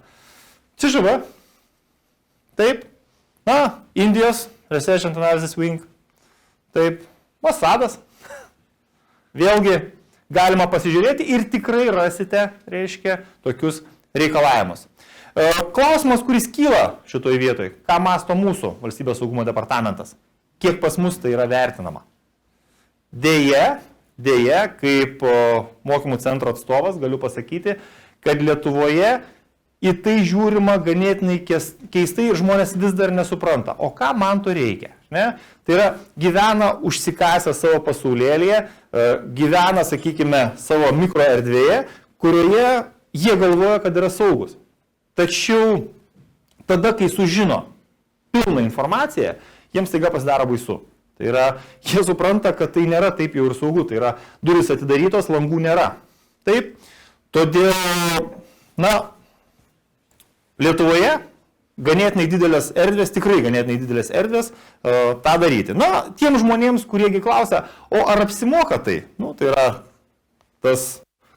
Speaker 1: CŽV, taip, Indijos Research and Analysis Wing, taip, Mossadas, vėlgi galima pasižiūrėti ir tikrai rasite, reiškia, tokius reikalavimus. Klausimas, kuris kyla šitoje vietoje, ką masto mūsų valstybės saugumo departamentas, kiek pas mus tai yra vertinama. Deja, kaip mokymų centro atstovas galiu pasakyti, kad Lietuvoje į tai žiūrima ganėtinai keistai ir žmonės vis dar nesupranta. O ką man to reikia? Ne? Tai yra, gyvena užsikasę savo pasaulėlėje, gyvena, sakykime, savo mikroerdvėje, kurioje jie galvoja, kad yra saugus. Tačiau tada, kai sužino pilną informaciją, jiems taiga pasidaro baisu. Tai yra, jie supranta, kad tai nėra taip jau ir saugu. Tai yra, durys atidarytos, langų nėra. Taip, todėl, Lietuvoje ganėtinai didelės erdvės, tikrai ganėtinai didelės erdvės tą daryti. Tiem žmonėms, kuriegi klausia, o ar apsimoka tai? Tai yra tas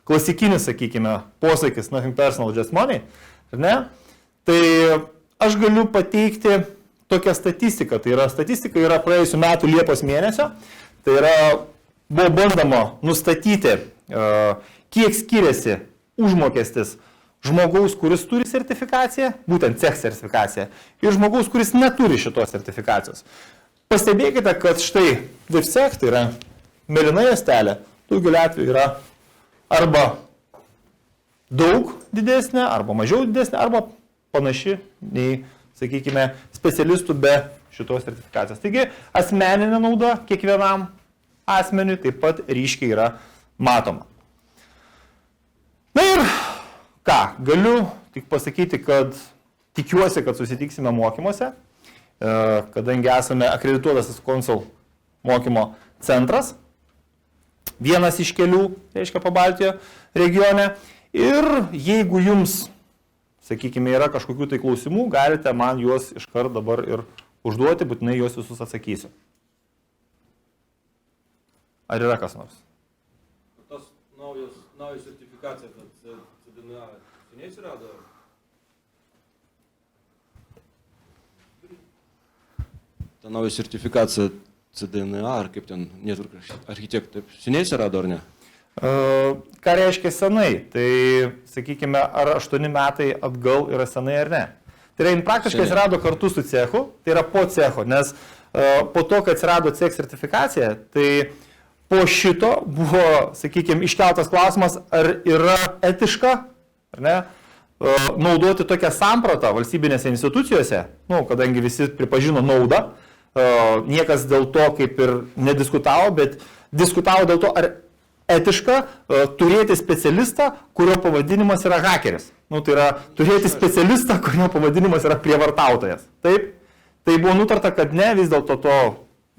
Speaker 1: klasikinis, sakykime, posakis, nothing personal, just money, ar ne? Tai aš galiu pateikti tokią statistiką. Tai yra, statistika yra praėjusių metų Liepos mėnesio. Tai yra, buvo bandoma nustatyti, kiek skiriasi užmokestis žmogaus, kuris turi sertifikaciją, būtent CEH sertifikaciją, ir žmogaus, kuris neturi šitos sertifikacijos. Pastebėkite, kad štai DIFSEC, tai yra mėlyna juostelė, daugeliu atveju yra arba daug didesnė, arba mažiau didesnė, arba panaši nei sakykime, specialistų be šitos sertifikacijos. Taigi, asmeninė nauda kiekvienam asmeniui taip pat ryškiai yra matoma. Na ir ką, galiu tik pasakyti, kad tikiuosi, kad susitiksime mokymuose, kadangi esame akredituotas Consul mokymo centras, vienas iš kelių, reiškia, Pabaltijo regione. Ir jeigu jums, sakykime, yra kažkokių tai klausimų, galite man juos iškart dabar ir užduoti, būtinai juos visus atsakysiu. Ar yra kas nors?
Speaker 2: Tas nauja sertifikacija, tad CDNA seniai atsirado? Ta nauja sertifikacija CDNA, ar kaip ten, architektai, seniai atsirado ar ne?
Speaker 1: Ką reiškia senai? Tai, sakykime, ar 8 metai atgal yra senai ar ne? Tai yra, praktiškai atsirado kartu su cechu, tai yra po cecho, nes po to, kai atsirado cech sertifikacija, tai po šito buvo, sakykime, iškeltas klausimas, ar yra etiška, ar ne, naudoti tokią sampratą valstybinėse institucijose, kadangi visi pripažino naudą, niekas dėl to kaip ir nediskutavo, bet diskutavo dėl to, ar etiška turėti specialistą, kurio pavadinimas yra hakeris. Tai yra turėti specialistą, kurio pavadinimas yra prievartautojas. Taip, tai buvo nutarta, kad ne, vis dėlto to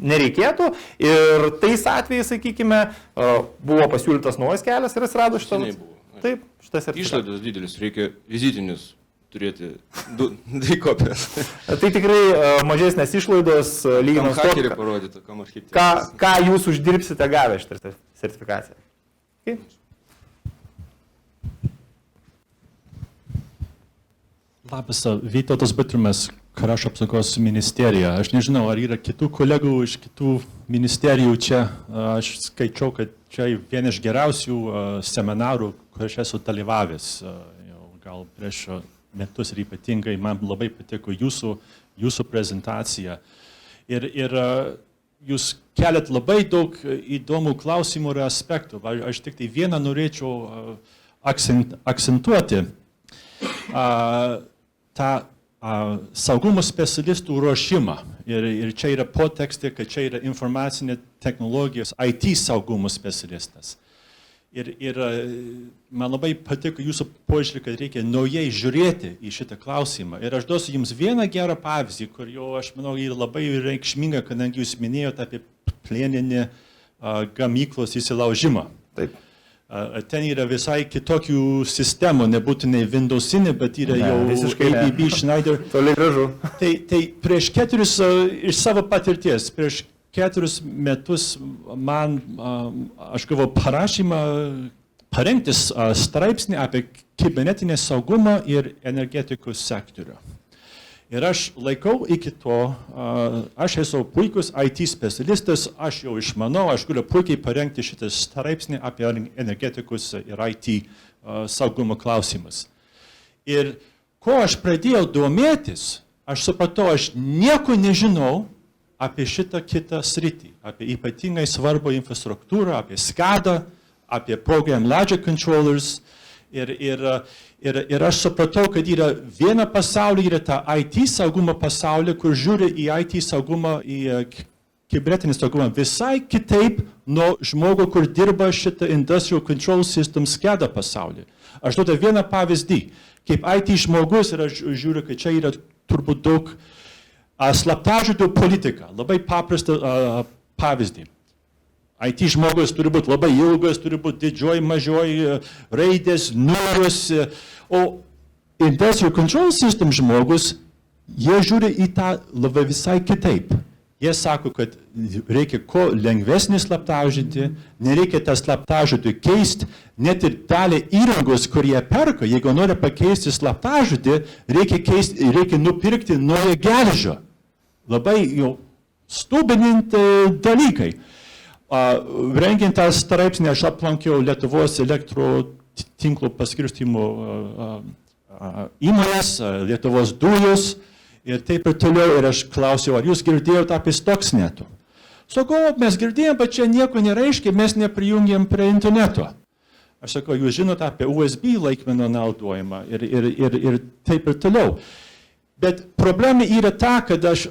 Speaker 1: nereikėtų. Ir tais atvejais, sakykime, buvo pasiūlytas naujas kelias ir atsirado šitas. Taip, šitas sertifikatas.
Speaker 2: Išlaidos didelis, reikia vizitinius turėti dvi kopijas.
Speaker 1: Tai tikrai mažesnės išlaidos lyginant
Speaker 2: su hakerį parodytų, kam architektas.
Speaker 1: Ką jūs uždirbsite gavę šitą sertifikaciją. Okay.
Speaker 3: Labas, Vytautas Butrimas, Krašto apsaugos ministerija. Aš nežinau, ar yra kitų kolegų iš kitų ministerijų čia. Aš skaičiau, kad čia viena iš geriausių seminarų, kur aš esu dalyvavęs. Gal prieš metus ir ypatingai man labai patiko jūsų prezentacija. Ir jūs keliat labai daug įdomų klausimų ir aspektų. Aš tik tai vieną norėčiau akcentuoti. tą saugumo specialistų ruošimą. Ir čia yra potekstė, kad čia yra informacinė technologijos IT saugumo specialistas. Ir man labai patiko jūsų požiūrį, kad reikia naujai žiūrėti į šitą klausimą. Ir aš duosiu jums vieną gerą pavyzdį, kur jau, aš manau, yra labai reikšminga, kadangi jūs minėjote apie plieninį gamyklos įsilaužimą.
Speaker 1: Taip.
Speaker 3: Ten yra visai kitokių sistemų, nebūtinai Windowsinė, bet yra jau ABB, Schneider.
Speaker 1: Toli gražu.
Speaker 3: Tai prieš 4, iš savo patirties, prieš 4 metus aš gavau parašymą parengti straipsnį apie kibernetinę saugumą ir energetikos sektorių. Ir aš laikau iki to, aš esu puikus IT specialistas, aš jau išmanau, aš galiu puikiai parengti šitą straipsnį apie energetikos ir IT saugumo klausimus. Ir ko aš pradėjau domėtis, aš supratau, aš nieko nežinau apie šitą kitą sritį, apie ypatingai svarbą infrastruktūrą, apie SCADA, apie Program Logic Controllers. Ir aš supratau, kad yra viena pasaulyje, yra ta IT saugumo pasaulyje, kur žiūri į IT saugumą, į kibernetinį saugumą visai kitaip nuo žmogo, kur dirba šitą Industrial Control System SCADA pasaulyje. Aš duodu vieną pavyzdį, kaip IT žmogus ir aš žiūriu, kad čia yra turbūt daug slaptažodžių politika, labai paprastą pavyzdį. IT žmogus turi būti labai ilgas, turi būti didžioji, mažoji, raidės, numeros. O Industrial Control System žmogus, jie žiūri į tą labai visai kitaip. Jie sako, kad reikia kuo lengvesnį slaptažodį, nereikia tą slaptažodį keisti, net ir dalį įrangos, kurie perka, jeigu nori pakeisti slaptažodį, reikia nupirkti naują geležį. Labai jau stulbinanti dalykai. Rengiant tą straipsnį, aš aplankiau Lietuvos elektrotinklų paskirstymo įmonės, Lietuvos dujos ir taip ir toliau. Ir aš klausiau, ar jūs girdėjote apie Stuxnetų? Sakau, mes girdėjom, bet čia nieko nereiškia, mes neprijungiam prie interneto. Aš sakau, jūs žinote apie USB laikmeno naudojimą ir taip ir toliau. Bet problema yra ta, kad aš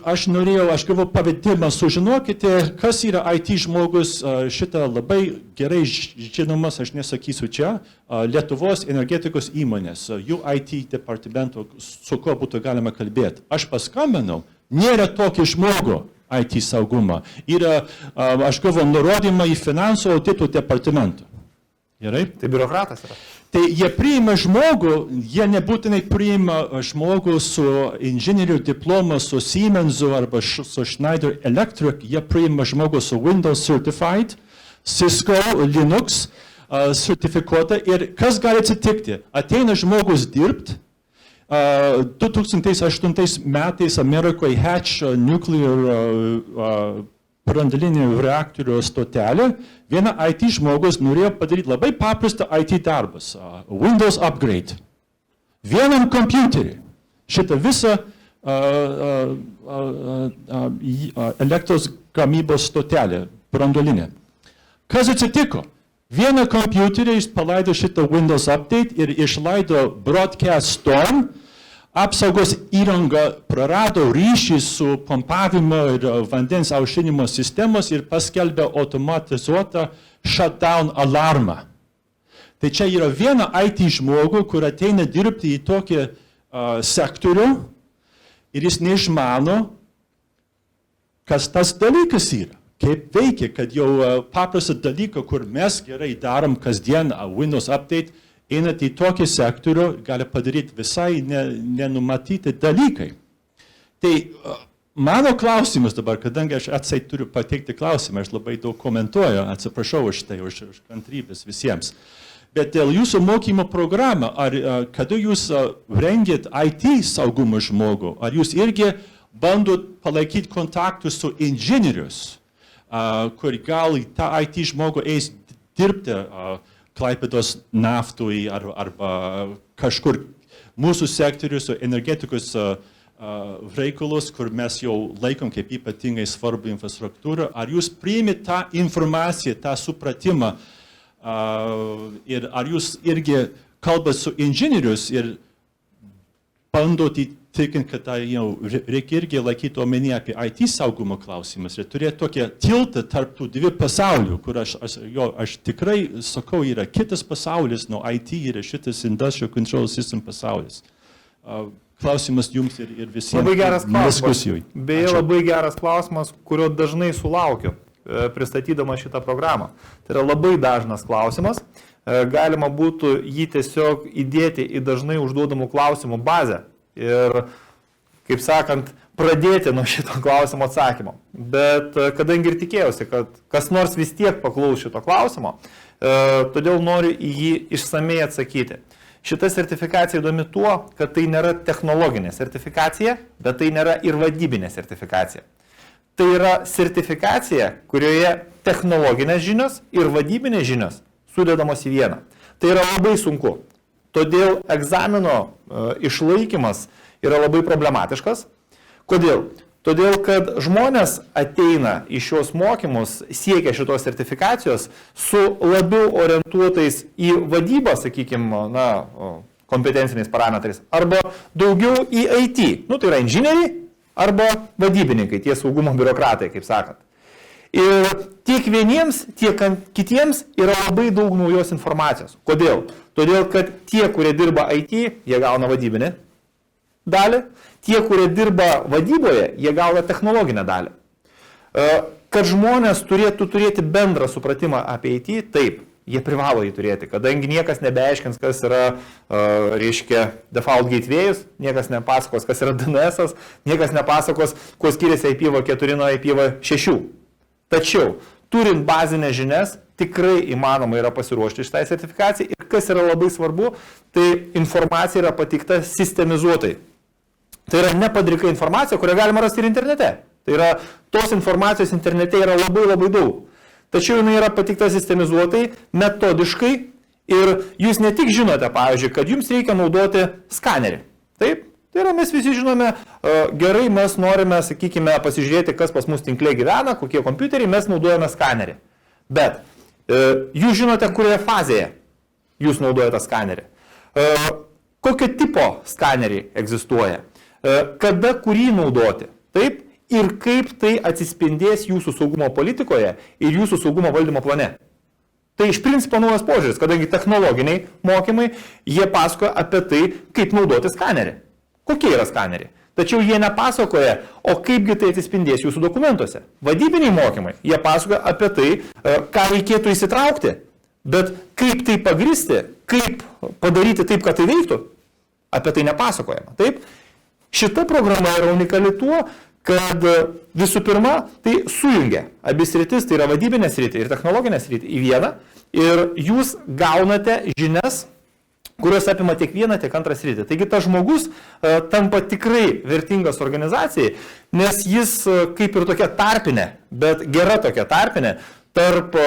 Speaker 3: gavau pavedimą, sužinokite, kas yra IT žmogus, šitą labai gerai žinomas, aš nesakysiu čia, Lietuvos energetikos įmonės, jų IT departamento, su kuo būtų galima kalbėti. Aš paskambinau, nėra tokio žmogo IT saugumą. Aš gavau nurodymą į finansų audito departamentą. Gerai?
Speaker 1: Tai biurokratas yra.
Speaker 3: Tai jie priima žmogų, jie nebūtinai priima žmogų su inžinierių diploma, su Siemensu arba su Schneider Electric, jie priima žmogų su Windows Certified, Cisco, Linux sertifikuota ir kas gali atsitikti? Ateina žmogus dirbti, 2008 metais Amerikoje Hatch Nuclear branduolinio reaktorių stotelė, viena IT žmogus norėjo padaryti labai paprastą IT darbas, Windows upgrade. Vienam kompiuterį šitą visą elektros gamybos stotelę branduolinę. Kas atsitiko? Vieną kompiuterį jis paleido šitą Windows update ir išleido Broadcast Storm, apsaugos įranga prarado ryšį su pompavimo ir vandens aušinimo sistemos ir paskelbė automatizuotą shutdown alarmą. Tai čia yra viena IT žmogų, kur ateina dirbti į tokį sektorių ir jis neišmano, kas tas dalykas yra, kaip veikia, kad jau paprastą dalyką, kur mes gerai darom kasdien Windows update, einat į tokį sektorių, gali padaryti visai nenumatyti dalykai. Tai mano klausimas dabar, kadangi aš atseit turiu pateikti klausimą, aš labai daug komentuoju, atsiprašau už tai, už kantrybės visiems. Bet dėl jūsų mokymo programą, kada jūs rengėt IT saugumo žmogų, ar jūs irgi bandot palaikyti kontaktus su inžinierius, kur gal tą IT žmogų eis dirbti Klaipėdos naftui arba kažkur mūsų sektorius, energetikos reikalus, kur mes jau laikom kaip ypatingai svarbu infrastruktūrą. Ar jūs priimėte tą informaciją, tą supratimą ir ar jūs irgi kalbate su inžinierius ir bandot įtikinti, kad reikia irgi laikyti omenyje apie IT saugumo klausimus ir turėti tokią tiltą tarp tų dvi pasaulių, kur aš tikrai sakau, yra kitas pasaulis nuo IT, yra šitas Industrial Control System pasaulis. Klausimas jums ir visiems.
Speaker 1: Labai geras klausimas. Beje,
Speaker 3: Ačiū.
Speaker 1: labai geras klausimas, kurio dažnai sulaukiu, pristatydama šitą programą. Tai yra labai dažnas klausimas. Galima būtų jį tiesiog įdėti į dažnai užduodamų klausimų bazę. Ir, kaip sakant, pradėti nuo šito klausimo atsakymo. Bet kadangi ir tikėjausi, kad kas nors vis tiek paklaus šito klausimo, todėl noriu į jį išsamei atsakyti. Šita sertifikacija įdomi tuo, kad tai nėra technologinė sertifikacija, bet tai nėra ir vadybinė sertifikacija. Tai yra sertifikacija, kurioje technologinės žinios ir vadybinės žinios sudedamos į vieną. Tai yra labai sunku. Todėl egzamino išlaikymas yra labai problematiškas. Kodėl? Todėl, kad žmonės ateina į šios mokymus, siekia šitos sertifikacijos su labiau orientuotais į vadybą, sakykime, kompetenciniais parametrais, arba daugiau į IT. Tai yra inžinieriai arba vadybininkai, tie saugumo biurokratai, kaip sakant. Ir tiek vieniems, tiek kitiems yra labai daug naujos informacijos. Kodėl? Todėl, kad tie, kurie dirba IT, jie gauna vadybinę dalį, tie, kurie dirba vadyboje, jie gauna technologinę dalį. Kad žmonės turėtų turėti bendrą supratimą apie IT, taip, jie privalo jį turėti, kadangi niekas nebeaiškins, kas yra, reiškia, default gateway'us, niekas nepasakos, kas yra DNS'as, niekas nepasakos, kuo skiriasi IPv4 nuo IPv6. Tačiau, turint bazinės žinias, tikrai įmanoma yra pasiruošti šitai sertifikacijai ir kas yra labai svarbu, tai informacija yra pateikta sistemizuotai. Tai yra nepadrika informacija, kurią galima rasti ir internete. Tai yra, tos informacijos internete yra labai labai daug. Tačiau jinai yra pateikta sistemizuotai, metodiškai ir jūs ne tik žinote, pavyzdžiui, kad jums reikia naudoti skanerį. Taip? Tai yra, mes visi žinome, gerai mes norime, sakykime, pasižiūrėti, kas pas mus tinkle gyvena, kokie kompiuteriai, mes naudojame skanerį. Bet jūs žinote, kurioje fazėje jūs naudojate skanerį. Kokio tipo skaneriai egzistuoja. kada kurį naudoti, taip, ir kaip tai atsispindės jūsų saugumo politikoje ir jūsų saugumo valdymo plane. Tai iš principo naujas požiūris, kadangi technologiniai mokymai, jie pasakoja apie tai, kaip naudoti skanerį. Kokie yra skaneriai? Tačiau jie nepasakoja, o kaipgi tai atsispindės jūsų dokumentuose. Vadybiniai mokymai, jie pasakoja apie tai, ką reikėtų įsitraukti, bet kaip tai pagristi, kaip padaryti taip, kad tai veiktų, apie tai nepasakojama. Taip? Šita programa yra unikali tuo, kad visų pirma, tai sujungia abi sritis, tai yra vadybinė sritį ir technologinė sritį į vieną, ir jūs gaunate žinias, kurios apima tiek vieną, tiek antrą sritį. Taigi tas žmogus tampa tikrai vertingas organizacijai, nes jis kaip ir tokia tarpinė, bet gera tokia tarpinė tarp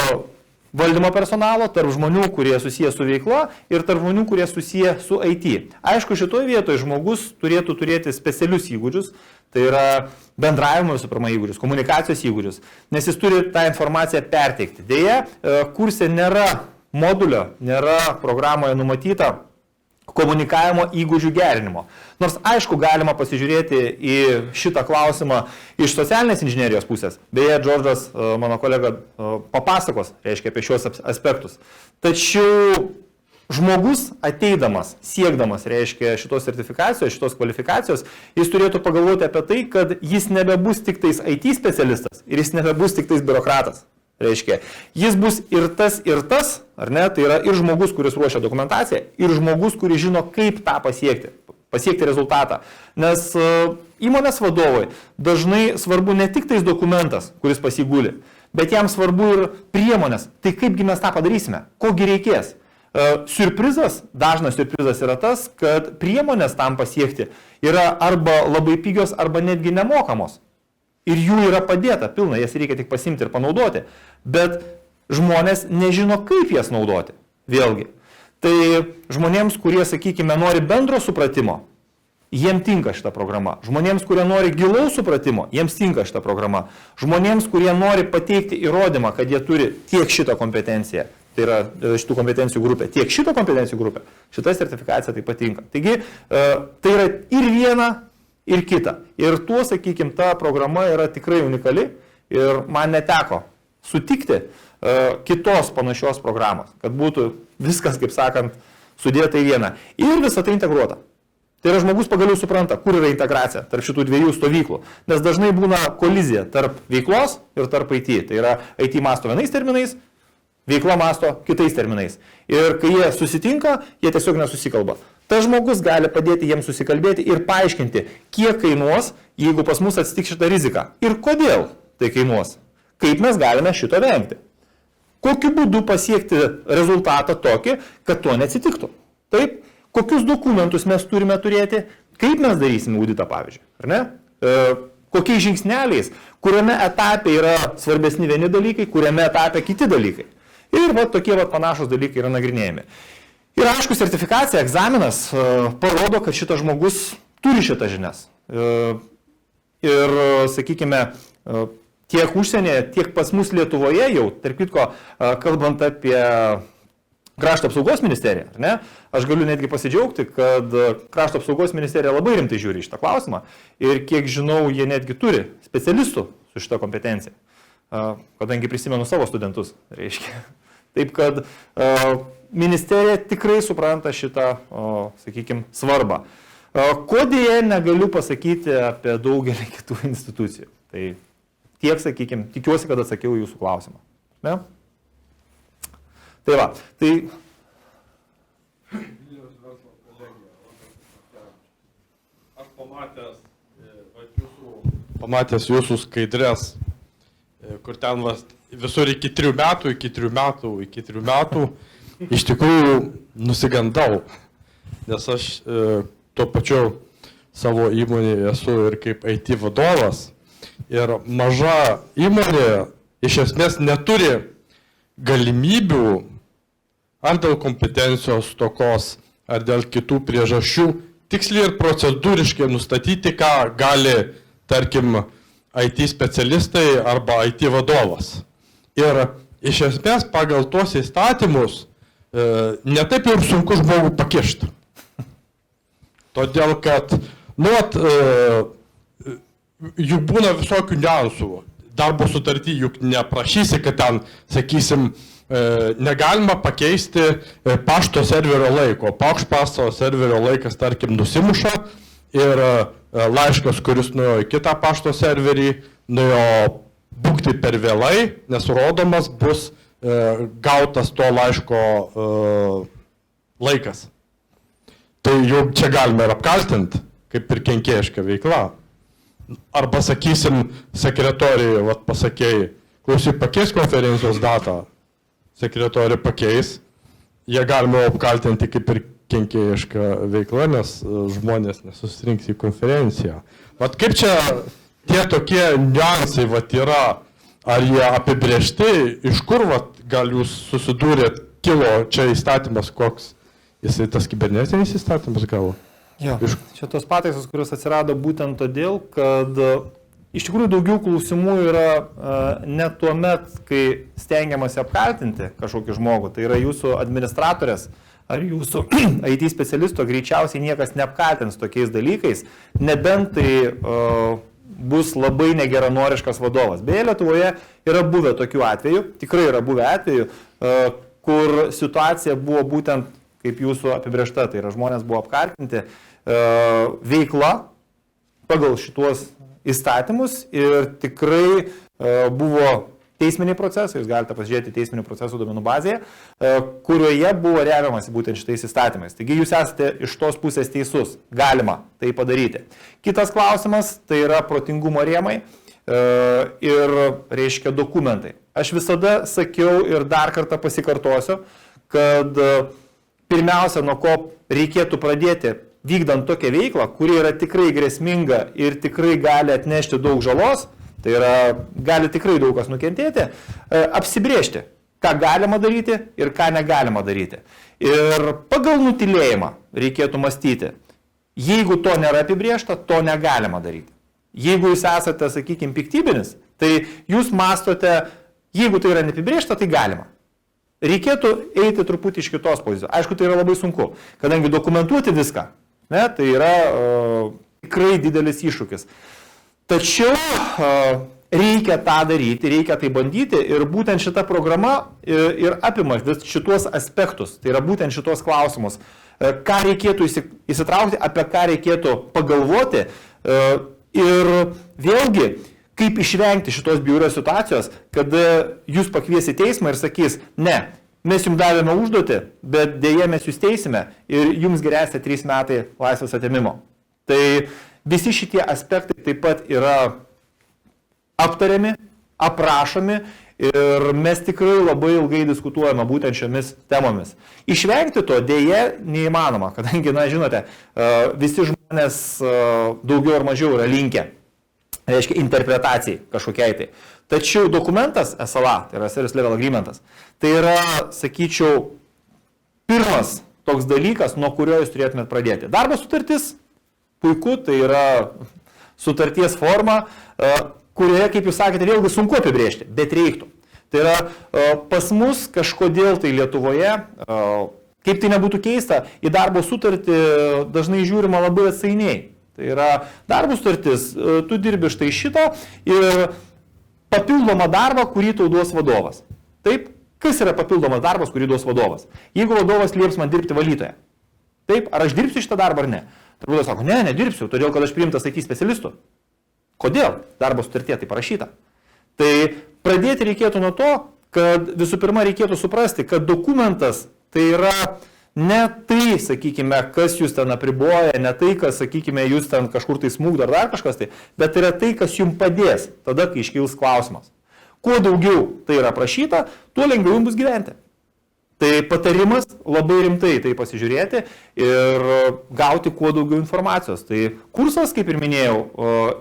Speaker 1: valdymo personalo, tarp žmonių, kurie susiję su veikla ir tarp žmonių, kurie susiję su IT. Aišku, šitoje vietoje žmogus turėtų turėti specialius įgūdžius, tai yra bendravimo visų pirma įgūdžius, komunikacijos įgūdžius, nes jis turi tą informaciją perteikti. Deja, kurse nėra modulio, nėra programoje numatyta komunikavimo įgūdžių gerinimo. Nors aišku, galima pasižiūrėti į šitą klausimą iš socialinės inžinerijos pusės. Beje, Džordžas, mano kolega, papasakos, reiškia, apie šios aspektus. Tačiau žmogus ateidamas, siekdamas, reiškia, šitos sertifikacijos, šitos kvalifikacijos, jis turėtų pagalvoti apie tai, kad jis nebebus tik tais IT specialistas ir jis nebebus tik tais biurokratas. Reiškia, jis bus ir tas, ar ne, tai yra ir žmogus, kuris ruošia dokumentaciją, ir žmogus, kuris žino, kaip tą pasiekti rezultatą. Nes įmonės vadovui dažnai svarbu ne tik tais dokumentas, kuris pasiguli, bet jam svarbu ir priemonės. Tai kaipgi mes tą padarysime, kogi reikės. Siurprizas, dažnas siurprizas yra tas, kad priemonės tam pasiekti yra arba labai pigios, arba netgi nemokamos. Ir jų yra padėta pilna, jas reikia tik pasimti ir panaudoti, bet žmonės nežino, kaip jas naudoti. Vėlgi. Tai žmonėms, kurie, sakykime, nori bendro supratimo, jiems tinka šita programa. Žmonėms, kurie nori gilaus supratimo, jiems tinka šita programa. Žmonėms, kurie nori pateikti įrodymą, kad jie turi tiek šitą kompetenciją, tai yra šitų kompetencijų grupė, tiek šitą kompetencijų grupę, šita sertifikacija tai patinka. Taigi, tai yra ir viena, ir kita. Ir tuo, sakykime, ta programa yra tikrai unikali ir man neteko sutikti kitos panašios programos, kad būtų viskas, kaip sakant, sudėta į vieną. Ir visą tai integruota. Tai yra žmogus pagaliau supranta, kur yra integracija tarp šitų dviejų stovyklų. Nes dažnai būna kolizija tarp veiklos ir tarp IT. Tai yra IT masto vienais terminais, veikla masto kitais terminais. Ir kai jie susitinka, jie tiesiog nesusikalba. Tas žmogus gali padėti jiems susikalbėti ir paaiškinti, kiek kainuos, jeigu pas mus atsitiks šitą riziką. Ir kodėl tai kainuos. Kaip mes galime šito vengti. Kokiu būdu pasiekti rezultatą tokį, kad to neatsitiktų. Taip, kokius dokumentus mes turime turėti, kaip mes darysime auditą, pavyzdžiui. Ar ne? Kokiais žingsneliais, kuriame etape yra svarbesni vieni dalykai, kuriame etape kiti dalykai. Ir tokie panašus dalykai yra nagrinėjami. Ir aišku, sertifikacija, egzaminas parodo, kad šitas žmogus turi šitas žinias. Ir, sakykime, tiek užsienyje, tiek pas mus Lietuvoje jau, tarp kitko, kalbant apie Krašto apsaugos ministeriją, ar ne, aš galiu netgi pasidžiaugti, kad Krašto apsaugos ministerija labai rimtai žiūri šitą klausimą ir kiek žinau, jie netgi turi specialistų su šitą kompetenciją, kadangi prisimenu savo studentus, reiškia. Taip kad ministerija tikrai supranta šitą, sakykime, svarbą. Ko dėje negaliu pasakyti apie daugelį kitų institucijų. Tai tiek, sakykime, tikiuosi, kad atsakiau jūsų klausimą. Ne? Tai va, tai...
Speaker 4: Aš pamatęs jūsų skaidrės, kur ten visur iki 3 metų, iš tikrųjų nusigandau, nes aš tuo pačiu savo įmonėje esu ir kaip IT vadovas ir maža įmonė iš esmės neturi galimybių ar dėl kompetencijos stokos, ar dėl kitų priežasčių tiksliai ir procedūriškai nustatyti, ką gali, tarkim, IT specialistai arba IT vadovas. Ir iš esmės pagal tuos įstatymus netaip jau sunku žmogų pakišti. Todėl, kad Juk būna visokių niuansų. Darbo sutartį juk neprašysi, kad ten, sakysim, negalima pakeisti pašto serverio laiko. Pašto serverio laikas, tarkim, nusimuša ir laiškas, kuris nuėjo į kitą pašto serverį, nuėjo būkti per vėlai, nes rodomas bus gautas to laiško laikas. Tai jau čia galime ir apkaltinti, kaip ir kenkėjiška veikla. Arba, sakysim, sekretoriai, pasakėjai, klausyk, pakeis konferencijos datą, sekretoriai pakeis, jie galime apkaltinti kaip ir kenkėjiška veikla, nes žmonės nesusirinks į konferenciją. Kaip čia tie tokie niuansai yra, ar jie apibrėžti, iš kur gal jūs susidūrėt, kilo čia įstatymas koks, jisai tas kibernetinis įstatymas gavo?
Speaker 1: Jo, čia tos pataisos, kurios atsirado būtent todėl, kad iš tikrųjų daugiau klausimų yra ne tuo met, kai stengiamasi apkaltinti kažkokį žmogų, tai yra jūsų administratorės ar jūsų IT specialisto greičiausiai niekas neapkaltins tokiais dalykais, nebent tai bus labai negeranoriškas vadovas. Beje, Lietuvoje yra buvę tokių atvejų, tikrai yra buvę atvejų, kur situacija buvo būtent kaip jūsų apibrėžta, tai yra žmonės buvo apkaltinti veikla pagal šituos įstatymus ir tikrai buvo teisminiai procesai, jūs galite pasižiūrėti teisminių procesų duomenų bazėje, kurioje buvo remiamasi būtent šitais įstatymais. Taigi jūs esate iš tos pusės teisus, galima tai padaryti. Kitas klausimas, tai yra protingumo rėmai ir, reiškia, dokumentai. Aš visada sakiau ir dar kartą pasikartosiu, kad pirmiausia, nuo ko reikėtų pradėti vykdant tokią veiklą, kuri yra tikrai grėsminga ir tikrai gali atnešti daug žalos, tai yra gali tikrai daug kas nukentėti, apsibrėžti, ką galima daryti ir ką negalima daryti. Ir pagal nutylėjimą reikėtų mąstyti, jeigu to nėra apibrėžta, to negalima daryti. Jeigu jūs esate, sakykime, piktybinis, tai jūs mąstote, jeigu tai yra neapibrėžta, tai galima. Reikėtų eiti truputį iš kitos pozicijos. Aišku, tai yra labai sunku, kadangi dokumentuoti viską, ne, tai yra tikrai didelis iššūkis. Tačiau reikia tą daryti, reikia tai bandyti ir būtent šita programa ir apima šitos aspektus, tai yra būtent šitos klausimus, ką reikėtų įsitraukti, apie ką reikėtų pagalvoti ir vėlgi, kaip išvengti šitos bjaurios situacijos, kada jūs pakvies į teismą ir sakys, ne, mes jums davėme užduotį, bet dėja mes jūs teisime ir jums grėsia 3 metai laisvės atėmimo. Tai visi šitie aspektai taip pat yra aptariami, aprašomi ir mes tikrai labai ilgai diskutuojame būtent šiomis temomis. Išvengti to dėja neįmanoma, kadangi, na, žinote, visi žmonės daugiau ar mažiau yra linkę, reiškia, interpretacijai kažkokiai tai. Tačiau dokumentas SLA, tai yra Service Level Agreementas, tai yra, sakyčiau, pirmas toks dalykas, nuo kurio jūs turėtumėt pradėti. Darbo sutartis, puiku, tai yra sutarties forma, kurioje, kaip jūs sakėte, vėlgi sunku apibrėžti, bet reiktų. Tai yra pas mus kažkodėl tai Lietuvoje, kaip tai nebūtų keista, į darbo sutartį dažnai žiūrima labai atsainiai. Tai yra darbo sutartis, tu dirbi štai šitą ir papildomą darbą, kurį tau duos vadovas. Taip, kas yra papildomas darbas, kurį duos vadovas? Jeigu vadovas lieps man dirbti valytoje, taip, ar aš dirbsiu šitą darbą ar ne? Darbuotojas sako, ne, nedirbsiu, todėl kad aš priimtas IT specialistu. Kodėl? Darbo sutartyje tai parašyta. Tai pradėti reikėtų nuo to, kad visų pirma reikėtų suprasti, kad dokumentas tai yra ne tai, sakykime, kas jūs ten apriboja, ne tai, kas, sakykime, jūs ten kažkur tai smūgdo ar dar kažkas tai, bet tai yra tai, kas jums padės tada, kai iškils klausimas. Kuo daugiau tai yra prašyta, tuo lengviau jums bus gyventi. Tai patarimas labai rimtai tai pasižiūrėti ir gauti kuo daugiau informacijos. Tai kursas, kaip ir minėjau,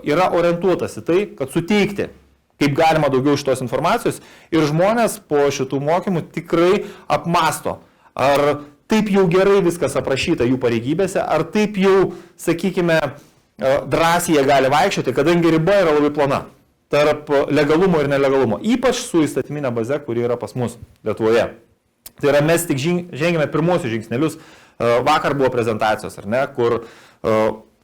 Speaker 1: yra orientuotas į tai, kad suteikti kaip galima daugiau šitos informacijos ir žmonės po šitų mokymų tikrai apmasto, ar taip jau gerai viskas aprašyta jų pareigybėse, ar taip jau, sakykime, drąsiai jie gali vaikščioti, kadangi riba yra labai plona tarp legalumo ir nelegalumo, ypač su įstatyminė baze, kuri yra pas mus Lietuvoje. Tai yra mes tik žengėme pirmosius žingsnelius, vakar buvo prezentacijos, ar ne, kur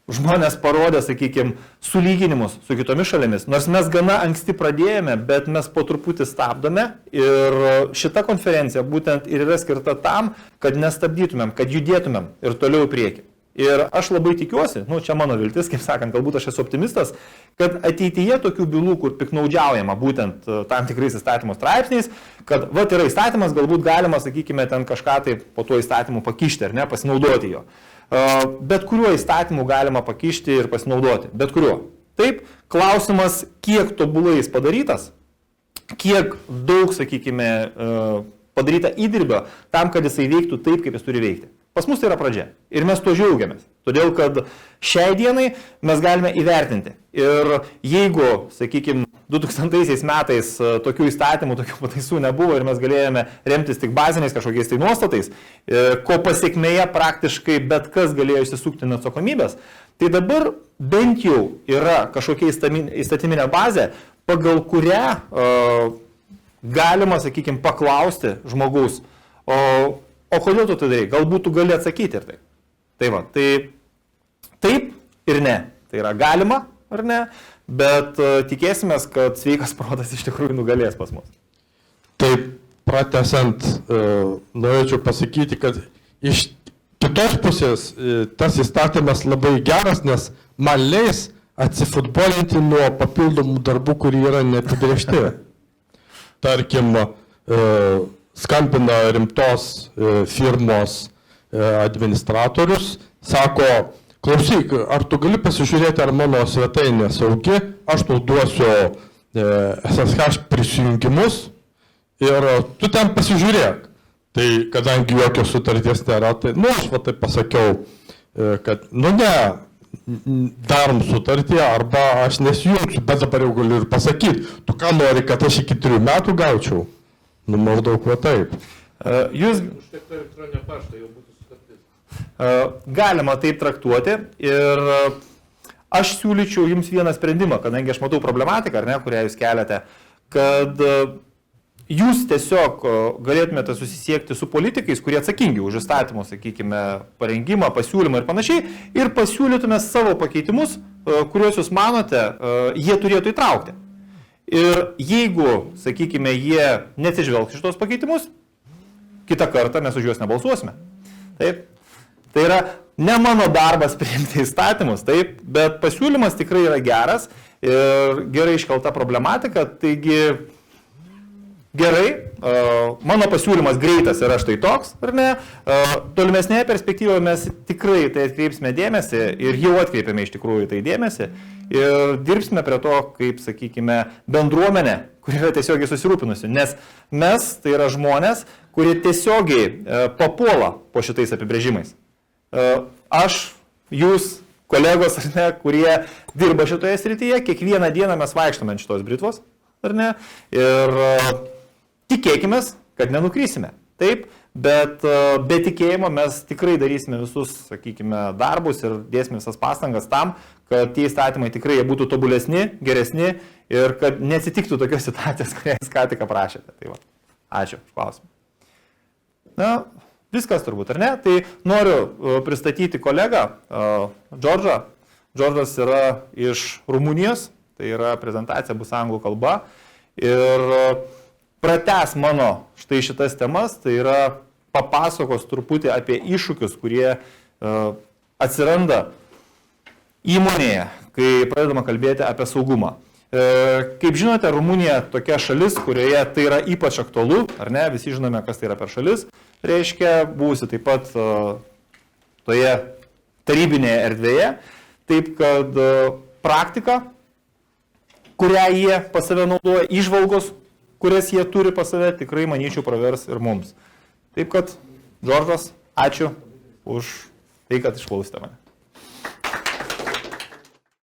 Speaker 1: žmonės parodė, sakykime, sulyginimus su kitomis šalimis. Nors mes gana anksti pradėjome, bet mes po truputį stabdome ir šita konferencija būtent ir yra skirta tam, kad nestabdytumėm, kad judėtumėm ir toliau į priekį. Ir aš labai tikiuosi, čia mano viltis, kaip sakant, galbūt aš esu optimistas, kad ateityje tokių bylų, kur piknaudžiaujama būtent tam tikrais įstatymų straipsniais, kad yra įstatymas, galbūt galima, sakykime, ten kažką tai po tuo įstatymu pakišti ar ne, pasinaudoti jo. Bet kuriuo įstatymu galima pakišti ir pasinaudoti. Bet kuriuo. Taip, klausimas, kiek tobulai jis padarytas, kiek daug, sakykime, padaryta įdirbio tam, kad jisai veiktų taip, kaip jis turi veikti. Pas mus tai yra pradžia. Ir mes to džiaugiamės. Todėl, kad šiai dienai mes galime įvertinti. Ir jeigu, sakykime, 2000 metais tokių įstatymų, tokių pataisų nebuvo ir mes galėjome remtis tik baziniais kažkokiais tai nuostatais, ko pasiekmėje praktiškai bet kas galėjo išsisukti nuo atsakomybės, tai dabar bent jau yra kažkokia įstatyminė bazė, pagal kurią galima, sakykime, paklausti žmogaus, o kodėl tu tai darai? Galbūt tu gali atsakyti ir taip. Tai va, tai taip ir ne. Tai yra galima ar ne, bet tikėsimės, kad sveikas protas iš tikrųjų nugalės pas mus.
Speaker 4: Taip, pratęsant, norėčiau pasakyti, kad iš kitos pusės tas įstatymas labai geras, nes man leis atsifutbolinti nuo papildomų darbų, kurie yra neapibrėžti. Tarkim, skambina rimtos firmos administratorius, sako, klausyk, ar tu gali pasižiūrėti, ar mano svetainė saugi, aš tau duosiu SSH prisijungimus ir tu ten pasižiūrėk. Tai kadangi jokios sutarties nėra, tai, aš va taip pasakiau, kad, ne, darom sutartį arba aš nesijungsiu, bet dabar jau galiu ir pasakyti, tu ką nori, kad aš iki 3 metų gaučiau? Maždaug va taip.
Speaker 1: Jūs...
Speaker 4: Užtektų elektroninio pašto, jau būtų sutartis.
Speaker 1: Galima taip traktuoti ir aš siūlyčiau jums vieną sprendimą, kadangi aš matau problematiką, ar ne, kurią jūs keliate, kad jūs tiesiog galėtumėte susisiekti su politikais, kurie atsakingi už įstatymų, sakykime, parengimą, pasiūlymą ir panašiai, ir pasiūlytume savo pakeitimus, kuriuos jūs manote, jie turėtų įtraukti. Ir jeigu, sakykime, jie neatsižvelgs iš tos pakeitimus, kitą kartą mes už juos nebalsuosime. Taip? Tai yra ne mano darbas priimti įstatymus, taip, bet pasiūlymas tikrai yra geras ir gerai iškelta problematika, taigi gerai, mano pasiūlymas greitas yra štai toks, ar ne, tolimesnėje perspektyvoje mes tikrai tai atkreipsime dėmesį ir jau atkreipiame iš tikrųjų tai dėmesį ir dirbsime prie to, kaip, sakykime, bendruomenė, kuri yra tiesiogiai susirūpinusi, nes mes tai yra žmonės, kurie tiesiogiai papuola po šitais apibrėžimais. Aš, jūs, kolegos, ar ne, kurie dirba šitoje srityje, kiekvieną dieną mes vaikštame ant šitos britvos, ar ne, ir tikėkime, kad nenukrysime. Taip, bet be tikėjimo mes tikrai darysime visus, sakykime, darbus ir dėsime visas pastangas tam, kad tie įstatymai tikrai būtų tobulesni, geresni ir kad neatsitiktų tokios situacijos, kurią jūs ką tik aprašėte. Tai va. Ačiū už klausimą. Na, viskas turbūt, ar ne? Tai noriu pristatyti kolegą Džordžą. Džordžas yra iš Rumunijos, tai yra prezentacija bus anglų kalba. Ir pratęs mano štai šitas temas, tai yra papasakos truputį apie iššūkius, kurie atsiranda įmonėje, kai pradedama kalbėti apie saugumą. Kaip žinote, Rumunija tokia šalis, kurioje tai yra ypač aktualu, ar ne, visi žinome, kas tai yra per šalis, reiškia, buvusi taip pat toje tarybinėje erdvėje, taip kad praktika, kurią jie pas save naudoja, įžvalgos, kurias jie turi pas save, tikrai, manyčiau, pravers ir mums. Taip kad, Džordžas, ačiū už tai, kad išklausėte mane.